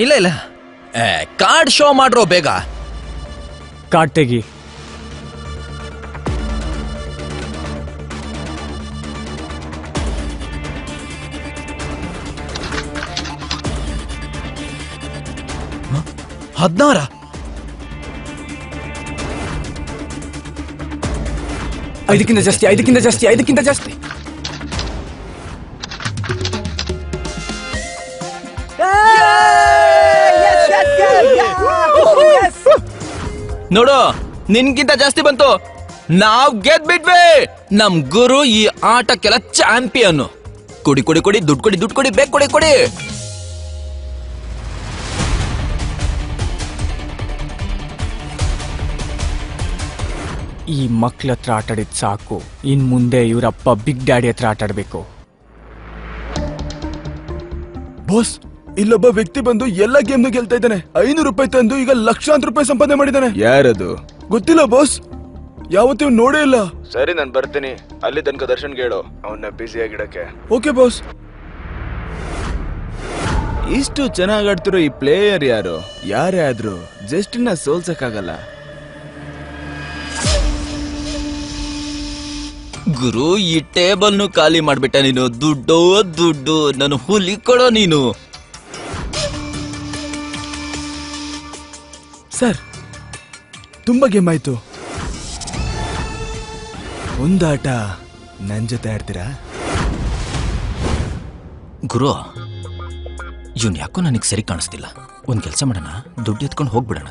ಇಲ್ಲ ಕಾರ್ಡ್ ಶೋ ಮಾಡ್ರೋ ಬೇಗ. ಕಾರ್ಡ್ ತೆಗಿ. ಹದ್ನಾರ? ಐದಕ್ಕಿಂತ ಜಾಸ್ತಿ. ನೋಡು, ನಿನ್ಗಿಂತ ಜಾಸ್ತಿ ಬಂತು. ನಾವ್ ಗೆದ್ಬಿಟ್ವಿ. ನಮ್ ಗುರು ಈ ಆಟಕ್ಕೆಲ್ಲ ಚಾಂಪಿಯನ್. ಕೊಡಿ ದುಡ್ಡು ಕೊಡಿ ಬೇಗ ಕೊಡಿ. ಈ ಮಕ್ಳ ಹತ್ರ ಆಟಾಡಿದ್ ಸಾಕು. ಇನ್ ಮುಂದೆ ಇವರಪ್ಪ ಬಿಗ್ ಡ್ಯಾಡಿ ಹತ್ರ ಆಟಾಡ್ಬೇಕು. ಬಾಸ್, ಇಲ್ಲೊಬ್ಬ ವ್ಯಕ್ತಿ ಬಂದು ಎಲ್ಲ ಗೇಮ್ನು ಗೆಲ್ತಾ ಇದ್ದಾನೆ. 500 ರೂಪಾಯಿ ತಂದು ಈಗ ಲಕ್ಷಾಂತರ ರೂಪಾಯಿ ಸಂಪಾದನೆ ಮಾಡಿದ್ದಾನೆ. ಯಾರದು ಗೊತ್ತಿಲ್ಲ ಬಾಸ್, ಯಾವತ್ತೂ ನೋಡೇ ಇಲ್ಲ. ಸರಿ, ನಾನು ಬರ್ತೀನಿ. ಅಲ್ಲಿ ತನಕ ದರ್ಶನ್ ಹೇಳು ಅವನ್ನ ಬ್ಯುಸಿ ಆಗಿಡಕ್ಕೆ. Okay boss. ಇಷ್ಟು ಚೆನ್ನಾಗ್ ಆಡ್ತಿರೋ ಈ ಪ್ಲೇಯರ್ ಯಾರು? ಯಾರೇ ಆದ್ರೂ ಜಸ್ಟಿನ ಸೋಲ್ಸಕ್ಕಾಗಲ್ಲ. ಗುರು, ಈ ಟೇಬಲ್ನು ಖಾಲಿ ಮಾಡ್ಬಿಟ್ಟ ನೀನು. ದುಡ್ಡು ನಾನು ಹುಲಿ ಕೊಡೋ ನೀನು. ಸರ್, ತುಂಬಾ ಗೇಮ್ ಆಯ್ತು. ಒಂದಾಟ ನನ್ ಜೊತೆ ಆಡ್ತೀರಾ? ಗುರು, ಇವನ್ ಯಾಕೋ ನನಗೆ ಸರಿ ಕಾಣಿಸ್ತಿಲ್ಲ. ಒಂದ್ ಕೆಲ್ಸ ಮಾಡೋಣ, ದುಡ್ಡು ಎತ್ಕೊಂಡು ಹೋಗ್ಬಿಡೋಣ.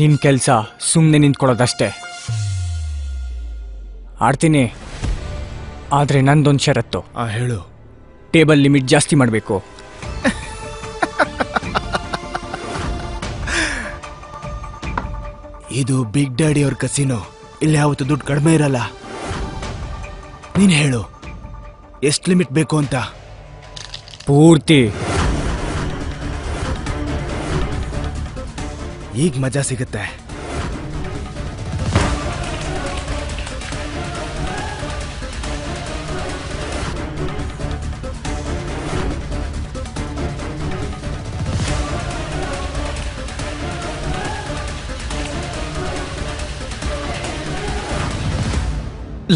ನಿನ್ ಕೆಲ್ಸ ಸುಮ್ನೆ ನಿಂತ್ಕೊಳ್ಳೋದಷ್ಟೇ. ಆಡ್ತೀನಿ, ಆದ್ರೆ ನಂದೊಂದು ಷರತ್ತು. ಹೇಳು. ಟೇಬಲ್ ಲಿಮಿಟ್ ಜಾಸ್ತಿ ಮಾಡಬೇಕು. ಇದು ಬಿಗ್ ಡ್ಯಾಡಿ ಅವ್ರ ಕಸಿನೋ. ಇಲ್ಲಿ ಯಾವತ್ತು ದುಡ್ಡು ಕಡಿಮೆ ಇರಲ್ಲ. ನೀನ್ ಹೇಳು, ಎಷ್ಟು ಲಿಮಿಟ್ ಬೇಕು ಅಂತ? ಪೂರ್ತಿ. ಈಗ ಮಜಾ ಸಿಗುತ್ತೆ.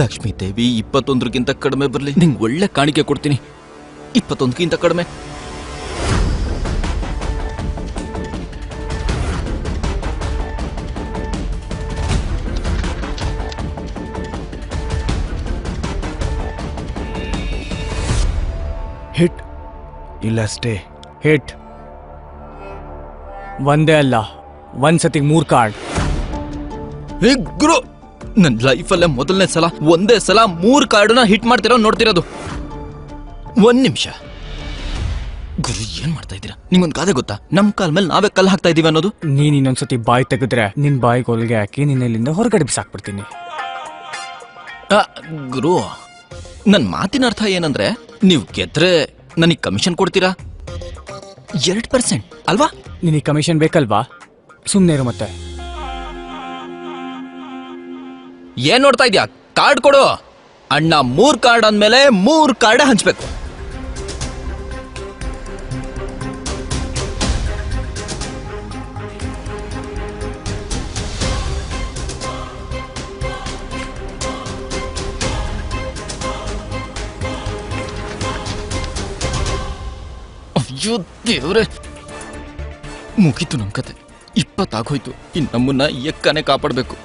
ಲಕ್ಷ್ಮೀ ದೇವಿ, 21ಗಿಂತ ಕಡಿಮೆ ಬರ್ಲಿ, ನಿಂಗೆ ಒಳ್ಳೆ ಕಾಣಿಕೆ ಕೊಡ್ತೀನಿ. 21ಗಿಂತ ಕಡಿಮೆ. ಹಿಟ್ ಇಲ್ಲ ಸ್ಟೇ? ಹಿಟ್. ಒಂದೇ ಅಲ್ಲ, ಒಂದ್ಸತಿಗೆ 3 ಕಾರ್ಡ್. ಗುರು, ನನ್ನ ಲೈಫಲ್ಲೇ ಮೊದಲನೇ ಸಲ ಒಂದೇ ಸಲ 3 ಕಾರ್ಡ್ನ ಹಿಟ್ ಮಾಡ್ತಿರೋ ನೋಡ್ತಿರೋದು. 1 ನಿಮಿಷ ಗುರು, ಏನ್ ಮಾಡ್ತಾ ಇದ್ದೀರಾ? ನಿಮ್ಗೊಂದು ಗಾದೆ ಗೊತ್ತಾ? ನಮ್ ಕಾಲ್ ಮೇಲೆ ನಾವೇ ಕಲ್ಲು ಹಾಕ್ತಾ ಇದೀವಿ ಅನ್ನೋದು. ನೀನ್ ಇನ್ನೊಂದ್ಸತಿ ಬಾಯಿ ತೆಗೆದ್ರೆ ನಿನ್ ಬಾಯಿಗೆ ಹೊಲಿಗೆ ಹಾಕಿ ನಿನ್ನ ಇಲ್ಲಿಂದ ಹೊರಗಡೆ ಬಿಸಾಕ್ಬಿಡ್ತೀನಿ. ಗುರು, ನನ್ ಮಾತಿನ ಅರ್ಥ ಏನಂದ್ರೆ, ನೀವು ಗೆದ್ರೆ ನನಗೆ ಕಮಿಷನ್ ಕೊಡ್ತೀರಾ? 2% ಅಲ್ವಾ? ನಿನಗೆ ಕಮಿಷನ್ ಬೇಕಲ್ವಾ? ಸುಮ್ನೆ ಇರು ಮತ್ತೆ. ಏನ್ ನೋಡ್ತಾ ಇದ್ಯಾ? ಕಾರ್ಡ್ ಕೊಡು. ಅಣ್ಣ 3 ಕಾರ್ಡ್ ಅಂದ್ಮೇಲೆ 3 ಕಾರ್ಡ್ ಹಂಚ್ಬೇಕು. ಅಯ್ಯೋ ದೇವ್ರೆ, ಮುಗೀತು ನಮ್ ಕತೆ. 20 ಆಗೋಯ್ತು. ಇನ್ ನಮ್ಮನ್ನ ಎಕ್ಕನೆ ಕಾಪಾಡ್ಬೇಕು.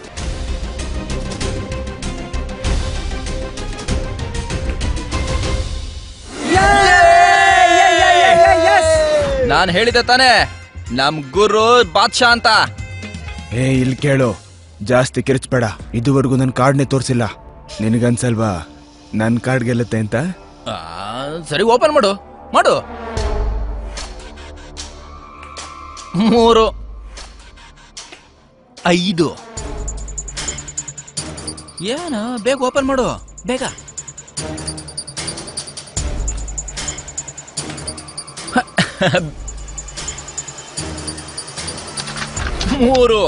ನಾನ್ ಹೇಳಿದೆ ತಾನೇ, ನಮ್ ಗುರು ಬಾದ್ಶಾ ಅಂತ. ಇಲ್ಲಿ ಕೇಳು, ಜಾಸ್ತಿ ಕಿರ್ಚ್ಬೇಡ. ಇದುವರೆಗೂ ನನ್ ಕಾರ್ಡ್ನೇ ತೋರಿಸಿಲ್ಲ. ನಿನಗನ್ಸಲ್ವಾ ನನ್ ಕಾರ್ಡ್ ಗೆಲ್ಲುತ್ತೆ ಅಂತ? ಸರಿ, ಓಪನ್ ಮಾಡು. 3 5 ಏನ? ಬೇಗ ಓಪನ್ ಮಾಡು, ಬೇಗ. ಮೂರು.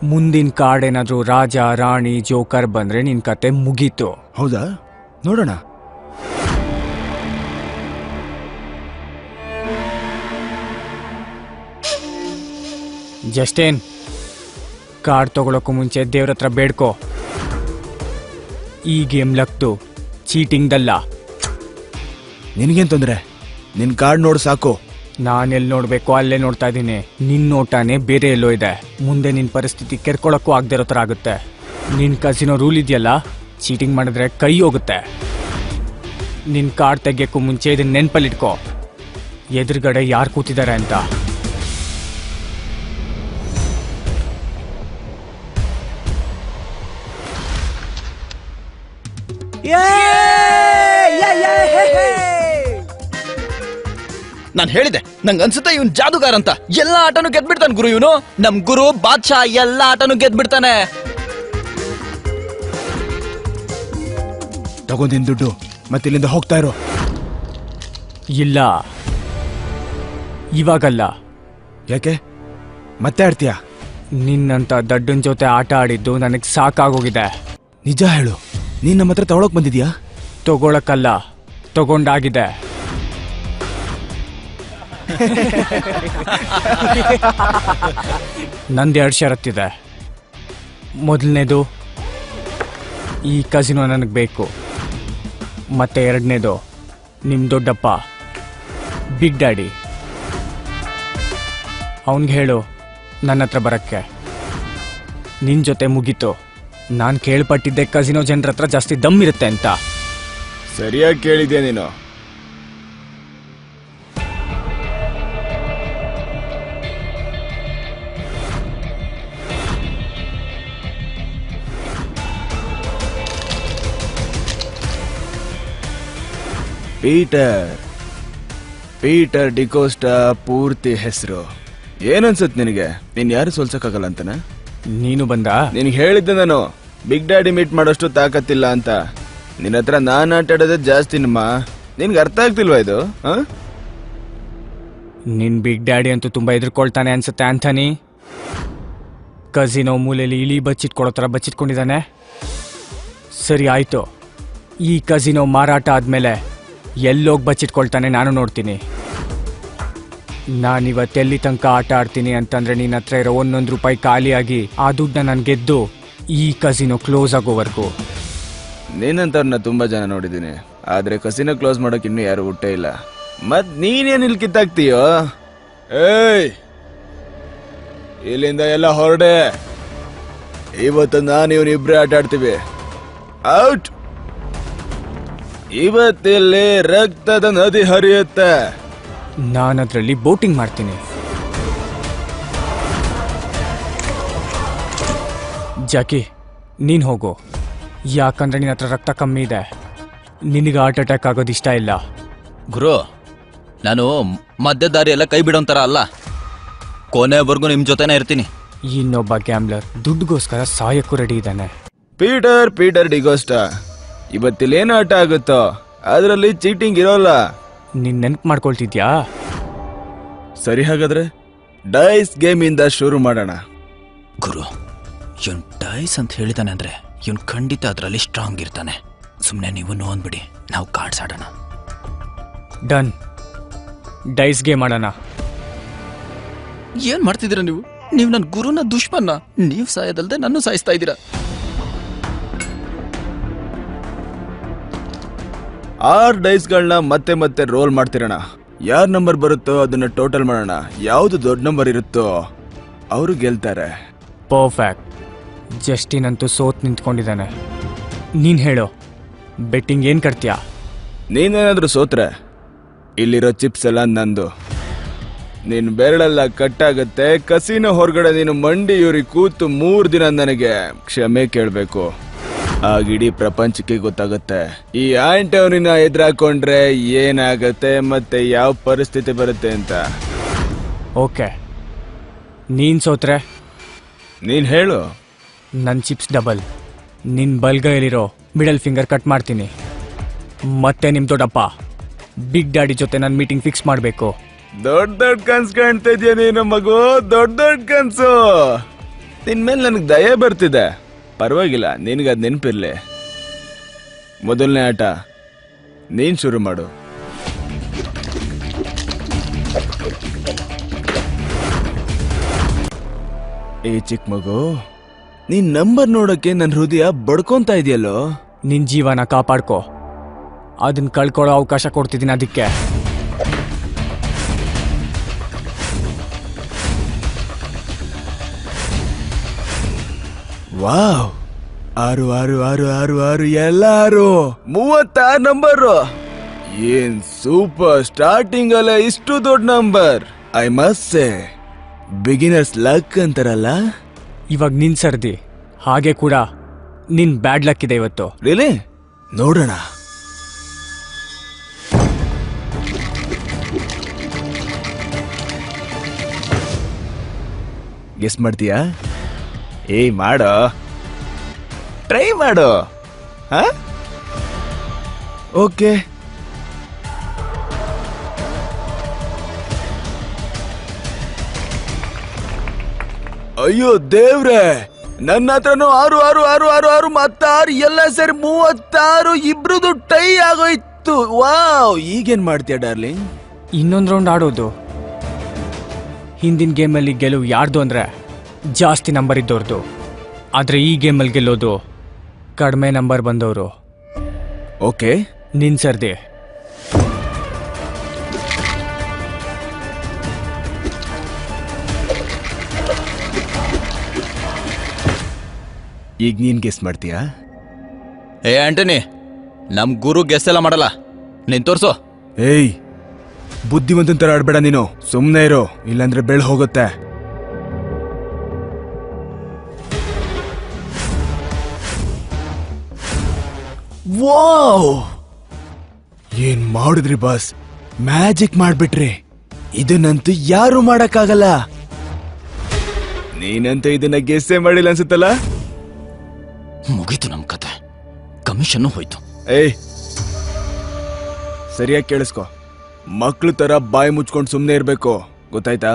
ಮುಂದಿನ ಕಾರ್ಡ್ ಏನಾದ್ರೂ ರಾಜ, ರಾಣಿ, ಜೋಕರ್ ಬಂದ್ರೆ ನಿನ್ ಕತೆ ಮುಗೀತು. ಹೌದಾ? ನೋಡೋಣ. ಜಸ್ಟೇನ್, ಕಾರ್ಡ್ ತಗೊಳಕ್ಕೂ ಮುಂಚೆ ದೇವ್ರ ಹತ್ರ ಬೇಡ್ಕೋ. ಈ ಗೇಮ್ ಲಕ್ತು, ಚೀಟಿಂಗ್ದಲ್ಲ. ನಿನಗೇನ್ ತೊಂದ್ರೆ? ನಿನ್ ಕಾರ್ಡ್ ನೋಡು ಸಾಕು. ನಾನೆಲ್ಲಿ ನೋಡ್ಬೇಕು ಅಲ್ಲೇ ನೋಡ್ತಾ ಇದ್ದೀನಿ. ನಿನ್ ನೋಟಾನೇ ಬೇರೆ ಎಲ್ಲೋ ಇದೆ. ಮುಂದೆ ನಿನ್ ಪರಿಸ್ಥಿತಿ ಕೆರ್ಕೊಳಕ್ಕೂ ಆಗದೆ ಇರೋ ತರ ಆಗುತ್ತೆ. ನಿನ್ ಕಸಿನೋ ರೂಲ್ ಇದೆಯಲ್ಲ, ಚೀಟಿಂಗ್ ಮಾಡಿದ್ರೆ ಕೈ ಹೋಗುತ್ತೆ. ನಿನ್ ಕಾರ್ಡ್ ತೆಗಿಯಕ್ಕೂ ಮುಂಚೆ ಇದನ್ನ ನೆನ್ಪಲ್ಲಿಟ್ಕೋ, ಎದುರುಗಡೆ ಯಾರು ಕೂತಿದ್ದಾರೆ ಅಂತ. ನಾನು ಹೇಳಿದೆ, ನಂಗೆ ಅನ್ಸುತ್ತೆ ಇವನ್ ಜಾದುಗಾರ ಅಂತ. ಎಲ್ಲಾ ಆಟನು ಗೆದ್ಬಿಡ್ತಾನೆ ಗುರು ಇವನು. ನಮ್ ಗುರು ಬಾದ್ಶಾ ಎಲ್ಲಾ ಆಟನು ಗೆದ್ಬಿಡ್ತಾನೆ. ತಗೊಂಡಿನ್ ದುಡ್ಡು ಮತ್ತೆ ಇಲ್ಲಿಂದ ಹೋಗ್ತಾ ಇರೋ. ಇಲ್ಲ, ಇವಾಗಲ್ಲ. ಯಾಕೆ ಮತ್ತೆ ಆಡ್ತೀಯಾ? ನಿನ್ನಂತ ದಡ್ಡನ್ ಜೊತೆ ಆಟ ಆಡಿದ್ದು ನನಗೆ ಸಾಕಾಗೋಗಿದೆ. ನಿಜ ಹೇಳು, ನೀನ್ ನಮ್ಮ ಹತ್ರ ತಗೊಳಕ್ ಬಂದಿದ್ಯಾ? ತಗೊಳಕ್ಕಲ್ಲ, ತಗೊಂಡಾಗಿದೆ. ನಂದು 2 ಷರತ್ತಿದೆ. ಮೊದಲನೇದು, ಈ ಕಸಿನೋ ನನಗೆ ಬೇಕು. ಮತ್ತೆ 2ನೇದು, ನಿಮ್ಮ ದೊಡ್ಡಪ್ಪ ಬಿಗ್ ಡ್ಯಾಡಿ ಅವನಿಗೆ ಹೇಳು ನನ್ನ ಹತ್ರ ಬರಕ್ಕೆ. ನಿನ್ನ ಜೊತೆ ಮುಗೀತು. ನಾನು ಕೇಳ್ಪಟ್ಟಿದ್ದೆ ಕಸಿನೋ ಜನರ ಹತ್ರ ಜಾಸ್ತಿ ದಮ್ ಇರುತ್ತೆ ಅಂತ. ಸರಿಯಾಗಿ ಕೇಳಿದ್ಯಾ ನೀನು. ಪೀಟರ್ ಡಿಕೋಸ್ಟಾ ಪೂರ್ತಿ ಹೆಸರು. ಏನನ್ಸತ್ ನಿನಗೆ? ನೀನ್ ಯಾರು ಸೋಲ್ಸಕ್ಕಾಗಲ್ಲ ಅಂತನ? ನೀನು ಬಂದ? ನಿನ್ಗೆ ಹೇಳಿದ್ದೆ ನಾನು, ಬಿಗ್ ಡ್ಯಾಡಿ ಮೀಟ್ ಮಾಡೋಷ್ಟು ತಾಕತ್ತಿಲ್ಲ ಅಂತ. ನಿನ್ನ ಹತ್ರ ನಾನು ಆಟ ಆಡೋದೇ ಜಾಸ್ತಿ ನಿಮ್ಮ. ನಿನ್ಗೆ ಅರ್ಥ ಆಗ್ತಿಲ್ವಾ ಇದು? ನಿನ್ ಬಿಗ್ ಡ್ಯಾಡಿ ಅಂತೂ ತುಂಬಾ ಎದುರ್ಕೊಳ್ತಾನೆ ಅನ್ಸುತ್ತೆ ಆಂಥನಿ. ಕಸಿನೋ ಮೂಲೆಯಲ್ಲಿ ಇಲಿ ಬಚ್ಚಿಟ್ಕೊಳೋ ಥರ ಬಚ್ಚಿಟ್ಕೊಂಡಿದ್ದಾನೆ. ಸರಿ ಆಯ್ತು, ಈ ಕಸಿನೋ ಮಾರಾಟ ಆದ್ಮೇಲೆ ಎಲ್ಲೋಗಿ ಬಚ್ಚಿಟ್ಕೊಳ್ತಾನೆ ನಾನು ನೋಡ್ತೀನಿ. ನಾನಿವತ್ತೆಲ್ಲಿ ತನಕ ಆಟ ಆಡ್ತೀನಿ ಅಂತಂದ್ರೆ ನಿನ್ನ ಹತ್ರ ಇರೋ 1 ರೂಪಾಯಿ ಖಾಲಿಯಾಗಿ ಆ ದುಡ್ಡನ್ನ ನಾನು ಗೆದ್ದು ಈ ಕಸಿನೋ ಕ್ಲೋಸ್ ಆಗೋವರೆಗೂ. ನೀನಂತವ್ರನ್ನ ತುಂಬಾ ಜನ ನೋಡಿದ್ದೀನಿ, ಆದ್ರೆ ಕಸಿನೋ ಕ್ಲೋಸ್ ಮಾಡೋಕೆ ಇನ್ನೂ ಯಾರು ಹುಟ್ಟೇ ಇಲ್ಲ. ಮತ್ ನೀನೇನ್ ಇಲ್ಲಿ ಕಿತ್ತಾಕ್ತೀಯೋ? ಏಯ್, ಇಲ್ಲಿಂದ ಎಲ್ಲ ಹೊರಡೆ. ಇವತ್ತು ನಾನು ಇವನಿಬ್ರೇ ಆಟ ಆಡ್ತೀವಿ. ಔಟ್. ಇವತ್ತಿಲ್ಲಿ ರಕ್ತದ ನದಿ ಹರಿಯುತ್ತೆ. ನಾನದ್ರಲ್ಲಿ ಬೋಟಿಂಗ್ ಮಾಡ್ತೀನಿ. ಜಾಕಿ, ನೀನ್ ಹೋಗು. ಯಾಕಂದ್ರೆ ನಿನ್ನ ಹತ್ರ ರಕ್ತ ಕಮ್ಮಿ ಇದೆ. ನಿನಗೆ ಹಾರ್ಟ್ ಅಟ್ಯಾಕ್ ಆಗೋದು ಇಷ್ಟ ಇಲ್ಲ. ಗುರು, ನಾನು ಮಧ್ಯ ದಾರಿ ಎಲ್ಲ ಕೈ ಬಿಡೋಂತರ ಅಲ್ಲ. ಕೊನೆವರೆಗೂ ನಿಮ್ ಜೊತೆನೇ ಇರ್ತೀನಿ. ಇನ್ನೊಬ್ಬ ಗ್ಯಾಮ್ಲರ್ ದುಡ್ಡುಗೋಸ್ಕರ ಸಾಯಕ್ಕೂ ರೆಡಿ ಇದ್ದಾನೆ. ಪೀಟರ್ ಡಿಗೋಸ್ಟಾ, ಇವತ್ತಿಲ್ಲೇನು ಆಟ ಆಗುತ್ತೋ ಅದರಲ್ಲಿ ಚೀಟಿಂಗ್ ಇರೋಲ್ಲ. ನೀನ್ ನೆನ್ಪು ಮಾಡ್ಕೊಳ್ತಿದ್ಯಾ? ಸರಿ, ಹಾಗಾದ್ರೆ ಡೈಸ್ ಗೇಮ್ ಇಂದ ಶುರು ಮಾಡೋಣ. ಗುರು, ಇವನ್ ಡೈಸ್ ಅಂತ ಹೇಳಿದಾನೆ ಅಂದ್ರೆ ಇವನ್ ಖಂಡಿತ ಅದರಲ್ಲಿ ಸ್ಟ್ರಾಂಗ್ ಇರ್ತಾನೆ. ಸುಮ್ಮನೆ ನೀವು ನೋಂದ್ಬಿಡಿ, ನಾವು ಕಾರ್ಡ್ಸ್ ಆಡೋಣ. ಡನ್. ಡೈಸ್ ಗೇಮ್ ಆಡೋಣ. ಏನ್ ಮಾಡ್ತಿದ್ದೀರಾ ನೀವು? ನೀವು ನನ್ನ ಗುರುನ ದುಶ್ಮನ್ನ. ನೀವು ಸಾಯೋದಲ್ದೆ ನನ್ನ ಸಾಯಿಸ್ತಾ ಇದ್ದೀರಾ. 6 ಡೈಸ್ಗಳನ್ನ ಮತ್ತೆ ಮತ್ತೆ ರೋಲ್ ಮಾಡ್ತಿರೋಣ. ಯಾರ್ ನಂಬರ್ ಬರುತ್ತೋ ಅದನ್ನ ಟೋಟಲ್ ಮಾಡೋಣ. ಯಾವ್ದು ದೊಡ್ಡ ನಂಬರ್ ಇರುತ್ತೋ ಅವರು ಗೆಲ್ತಾರೆ. ಪರ್ಫೆಕ್ಟ್. ಜಸ್ಟಿನ್ ಅಂತೂ ಸೋತ್ ನಿಂತ್ಕೊಂಡಿದ್ದಾನೆ. ನೀನ್ ಹೇಳು, ಬೆಟ್ಟಿಂಗ್ ಏನ್ ಕಟ್ತೀಯಾ? ನೀನೇನಾದ್ರೂ ಸೋತ್ರೆ ಇಲ್ಲಿರೋ ಚಿಪ್ಸ್ ಎಲ್ಲ ನಂದು. ನಿನ್ ಬೆರಳೆಲ್ಲ ಕಟ್ಟಾಗತ್ತೆ. ಕಸಿನೋ ಹೊರಗಡೆ ನೀನು ಮಂಡಿ ಯೂರಿ ಕೂತು 3 ದಿನ ನನಗೆ ಕ್ಷಮೆ ಕೇಳ್ಬೇಕು. ಆಗ ಇಡೀ ಪ್ರಪಂಚಕ್ಕೆ ಗೊತ್ತಾಗುತ್ತೆ ಈ ಆಂಟೋನಿನ ಎದುರಾಕೊಂಡ್ರೆ ಏನಾಗತ್ತೆ ಮತ್ತೆ ಯಾವ ಪರಿಸ್ಥಿತಿ ಬರುತ್ತೆ ಅಂತ. ಓಕೆ, ನೀನ್ ಸೋತ್ರೆ ನೀನ್ ಹೇಳು. ನನ್ನ ಚಿಪ್ಸ್ ಡಬಲ್. ನಿನ್ ಬಲ್ಗೈಲಿರೋ ಮಿಡಲ್ ಫಿಂಗರ್ ಕಟ್ ಮಾಡ್ತೀನಿ. ಮತ್ತೆ ನಿಮ್ ದೊಡ್ಡಪ್ಪ ಬಿಗ್ ಡ್ಯಾಡಿ ಜೊತೆ ನನ್ನ ಮೀಟಿಂಗ್ ಫಿಕ್ಸ್ ಮಾಡಬೇಕು. ದೊಡ್ಡ ಕನ್ಸು ಕಾಣ್ತಾ ಇದೆಯಾ ನೀನು ಮಗು? ದೊಡ್ಡ ಕನ್ಸು. ನಿನ್ ಮೇಲೆ ನನಗೆ ದಯೆ ಬರ್ತಿದೆ. ಪರವಾಗಿಲ್ಲ, ನಿನಗದ್ ನೆನಪಿರ್ಲಿ. ಮೊದಲನೇ ಆಟ ನೀನ್ ಶುರು ಮಾಡು. ಏ ಚಿಕ್ಕ ಮಗು, ನೀನ್ ನಂಬರ್ ನೋಡಕ್ಕೆ ನನ್ನ ಹೃದಯ ಬಡ್ಕೊಂತ ಇದೆಯಲ್ಲೋ. ನಿನ್ ಜೀವನ ಕಾಪಾಡ್ಕೋ. ಅದನ್ನ ಕಳ್ಕೊಳ್ಳೋ ಅವಕಾಶ ಕೊಡ್ತಿದ್ದೀನಿ ಅದಕ್ಕೆ. ವಾವ್, 6 6 6 6 6 ಎಲ್ಲಾರು 36 ನಂಬರು. ಏನ್ ಸೂಪರ್. ಸ್ಟಾರ್ಟಿಂಗ್ ಅಲ್ಲ ಇಷ್ಟು ದೊಡ್ಡ number. I must say beginners luck ಅಂತಾರಲ್ಲ. ಇವಾಗ ನಿನ್ ಸರ್ದಿ. ಹಾಗೆ ಕೂಡ ನಿನ್ ಬ್ಯಾಡ್ ಲಕ್ ಇದೆ ಇವತ್ತು. ರಿಯಲಿ? ನೋಡೋಣ. ಗೆಸ್ ಮಾಡ್ತೀಯಾ? ಏಯ್ ಮಾಡೋ, ಟ್ರೈ ಮಾಡೋ. ಓಕೆ. ಅಯ್ಯೋ ದೇವ್ರೆ, ನನ್ನ ಹತ್ರನು 6 6 6 6 6 ಮತ್ತಾರು ಎಲ್ಲ ಸೇರಿ 36, ಇಬ್ರದು ಟೈ ಆಗೋಯ್ತು. ವಾವ್, ಈಗೇನ್ ಮಾಡ್ತೀಯ ಡಾರ್ಲಿಂಗ್? ಇನ್ನೊಂದು ರೌಂಡ್ ಆಡೋದು. ಹಿಂದಿನ ಗೇಮಲ್ಲಿ ಗೆಲುವು ಯಾರ್ದು ಅಂದ್ರೆ ಜಾಸ್ತಿ ನಂಬರ್ ಇದ್ದವ್ರದ್ದು, ಆದ್ರೆ ಈ ಗೇಮಲ್ಲಿ ಗೆಲ್ಲೋದು ಕಡಿಮೆ ನಂಬರ್ ಬಂದವರು. ಓಕೆ, ನಿನ್ ಸರ್ದಿ. ಈಗ ನೀನ್ ಗೆಸ್ ಮಾಡ್ತೀಯಾ? ಏ ಆಂಟನಿ, ನಮ್ ಗುರು ಗೆಸ್ ಎಲ್ಲ ಮಾಡಲ್ಲ, ನೀನ್ ತೋರ್ಸು. ಏಯ್, ಬುದ್ಧಿವಂತನ ತರ ಆಡ್ಬೇಡ ನೀನು, ಸುಮ್ನೆ ಇರು, ಇಲ್ಲಾಂದ್ರೆ ಬೆಳ್ ಹೋಗುತ್ತೆ. ವಾವ್, ಏನ್ ಮಾಡಿದ್ರಿ ಬಾಸ್, ಮ್ಯಾಜಿಕ್ ಮಾಡ್ಬಿಟ್ರಿ. ಇದನ್ನಂತೂ ಯಾರು ಮಾಡಕ್ಕಾಗಲ್ಲ. ನೀನಂತೂ ಇದನ್ನ ಗೆಸ್ಸೇ ಮಾಡಿಲ್ಲ ಅನ್ಸುತ್ತಲ್ಲ. ಮುಗೀತು ನಮ್ ಕತೆ, ಕಮಿಷನ್ ಹೋಯ್ತು. ಏಯ್, ಸರಿಯಾಗಿ ಕೇಳಿಸ್ಕೊ, ಮಕ್ಳು ತರ ಬಾಯಿ ಮುಚ್ಕೊಂಡು ಸುಮ್ನೆ ಇರ್ಬೇಕು, ಗೊತ್ತಾಯ್ತಾ?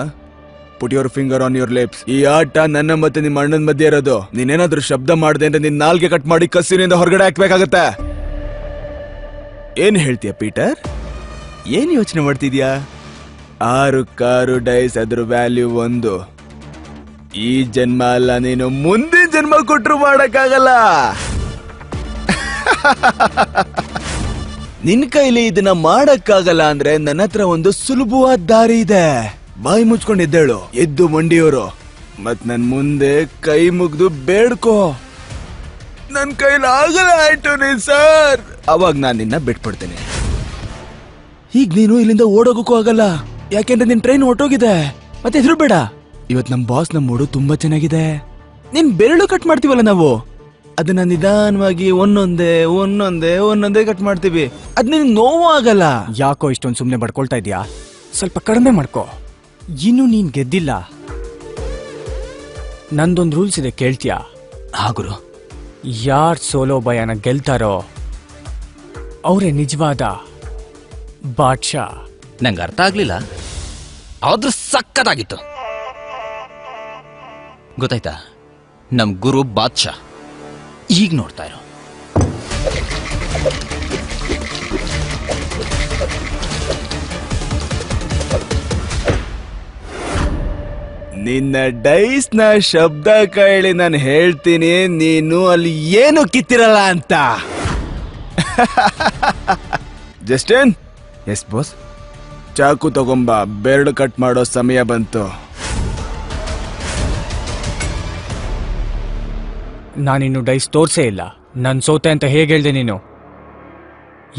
Put your finger on your lips. ಈ ಆಟ ನನ್ನ ಮತ್ತೆ ನಿಮ್ಮ ಅಣ್ಣನ ಮಧ್ಯೆ ಇರೋದು. ನೀನೇನಾದ್ರೂ ಶಬ್ದ ಮಾಡ್ದೆ ಅಂದ್ರೆ ನಿನ್ ನಾಲ್ಗೆ ಕಟ್ ಮಾಡಿ ಕಸಿನಿಂದ ಹೊರಗಡೆ ಹಾಕ್ಬೇಕಾಗತ್ತೆ. ಏನ್ ಹೇಳ್ತೀಯ ಪೀಟರ್? ಏನ್ ಯೋಚನೆ ಮಾಡ್ತಿದ್ಯಾ? 6 ಕಾರು ಡೈಸ್, ಅದ್ರ ವ್ಯಾಲ್ಯೂ 1. ಈ ಜನ್ಮ ಅಲ್ಲ, ನೀನು ಮುಂದಿನ ಜನ್ಮ ಕೊಟ್ರು ಮಾಡಕ್ಕಾಗಲ್ಲ. ನಿನ್ ಕೈಲಿ ಇದನ್ನ ಮಾಡಕ್ಕಾಗಲ್ಲ ಅಂದ್ರೆ ನನ್ನ ಹತ್ರ ಒಂದು ಸುಲಭವಾದ ದಾರಿ ಇದೆ. ಬಾಯಿ ಮುಚ್ಕೊಂಡು ಎದ್ದೇಳು, ಎದ್ದು ಮಂಡಿಯೋರು, ಮತ್ ನನ್ ಮುಂದೆ ಕೈ ಮುಗ್ದು ಬೇಡ್ಕೋ. ನನ್ ಕೈಲಿ ಆಗಲ್ಲ ಆಂಟೋನಿ ಸರ್, ಅವಾಗ ನಾನ್ ನಿನ್ನ ಬಿಟ್ಬಿಡ್ತೇನೆ. ಈಗ ನೀನು ಇಲ್ಲಿಂದ ಓಡೋಗಕ್ಕೂ ಆಗಲ್ಲ, ಯಾಕೆಂದ್ರೆ ನಿನ್ ಟ್ರೈನ್ ಹೊರಟೋಗಿದೆ. ಮತ್ತೆ ಹೆಸರು ಬೇಡ, ಇವತ್ ನಮ್ ಬಾಸ್ ನಮ್ ಮೂಡು ತುಂಬಾ ಚೆನ್ನಾಗಿದೆ. ನಿನ್ ಬೆರಳು ಕಟ್ ಮಾಡ್ತೀವಲ್ಲ ನಾವು, ಅದನ್ನ ನಿಧಾನವಾಗಿ ಒಂದೊಂದೇ ಕಟ್ ಮಾಡ್ತೀವಿ. ಅದ್ ನಿನ್ ನೋವು ಆಗಲ್ಲ. ಯಾಕೋ ಇಷ್ಟೊಂದು ಸುಮ್ಮನೆ ಬಡ್ಕೊಳ್ತಾ ಇದೀಯಾ? ಸ್ವಲ್ಪ ಕಡಿಮೆ ಮಾಡ್ಕೋ. ಇನ್ನು ನೀನ್ ಗೆದ್ದಿಲ್ಲ. ನಂದೊಂದು ರೂಲ್ಸ್ ಇದೆ, ಕೇಳ್ತೀಯಾ? ಗುರು. ಯಾರ್ ಸೋಲೋ ಭಯನ ಗೆಲ್ತಾರೋ ಅವರೇ ನಿಜವಾದ ಬಾದ್ಶಾ. ನಂಗೆ ಅರ್ಥ ಆಗ್ಲಿಲ್ಲ, ಆದ್ರೂ ಸಕ್ಕತ್ತಾಗಿತ್ತು. ಗೊತ್ತಾಯ್ತಾ? ನಮ್ ಗುರು ಬಾದ್ಶಾ. ಈಗ ನೋಡ್ತಾ ಇರೋ. ನಿನ್ನ ಡೈಸ್ ನ ಶಬ್ದ ಕೇಳಿ ನಾನು ಹೇಳ್ತೀನಿ, ನೀನು ಅಲ್ಲಿ ಏನು ಕಿತ್ತಿರಲ್ಲ ಅಂತ. ಜಸ್ಟಿನ್. Yes boss. ಚಾಕು ತಗೊಂಬ, ಬೆರಳು ಕಟ್ ಮಾಡೋ ಸಮಯ ಬಂತು. ನಾನಿನ್ನು ಡೈಸ್ ತೋರ್ಸೇ ಇಲ್ಲ. ನನ್ ಸೋತೆ ಅಂತ ಹೇಗೆ ಹೇಳ್ದೆ ನೀನು?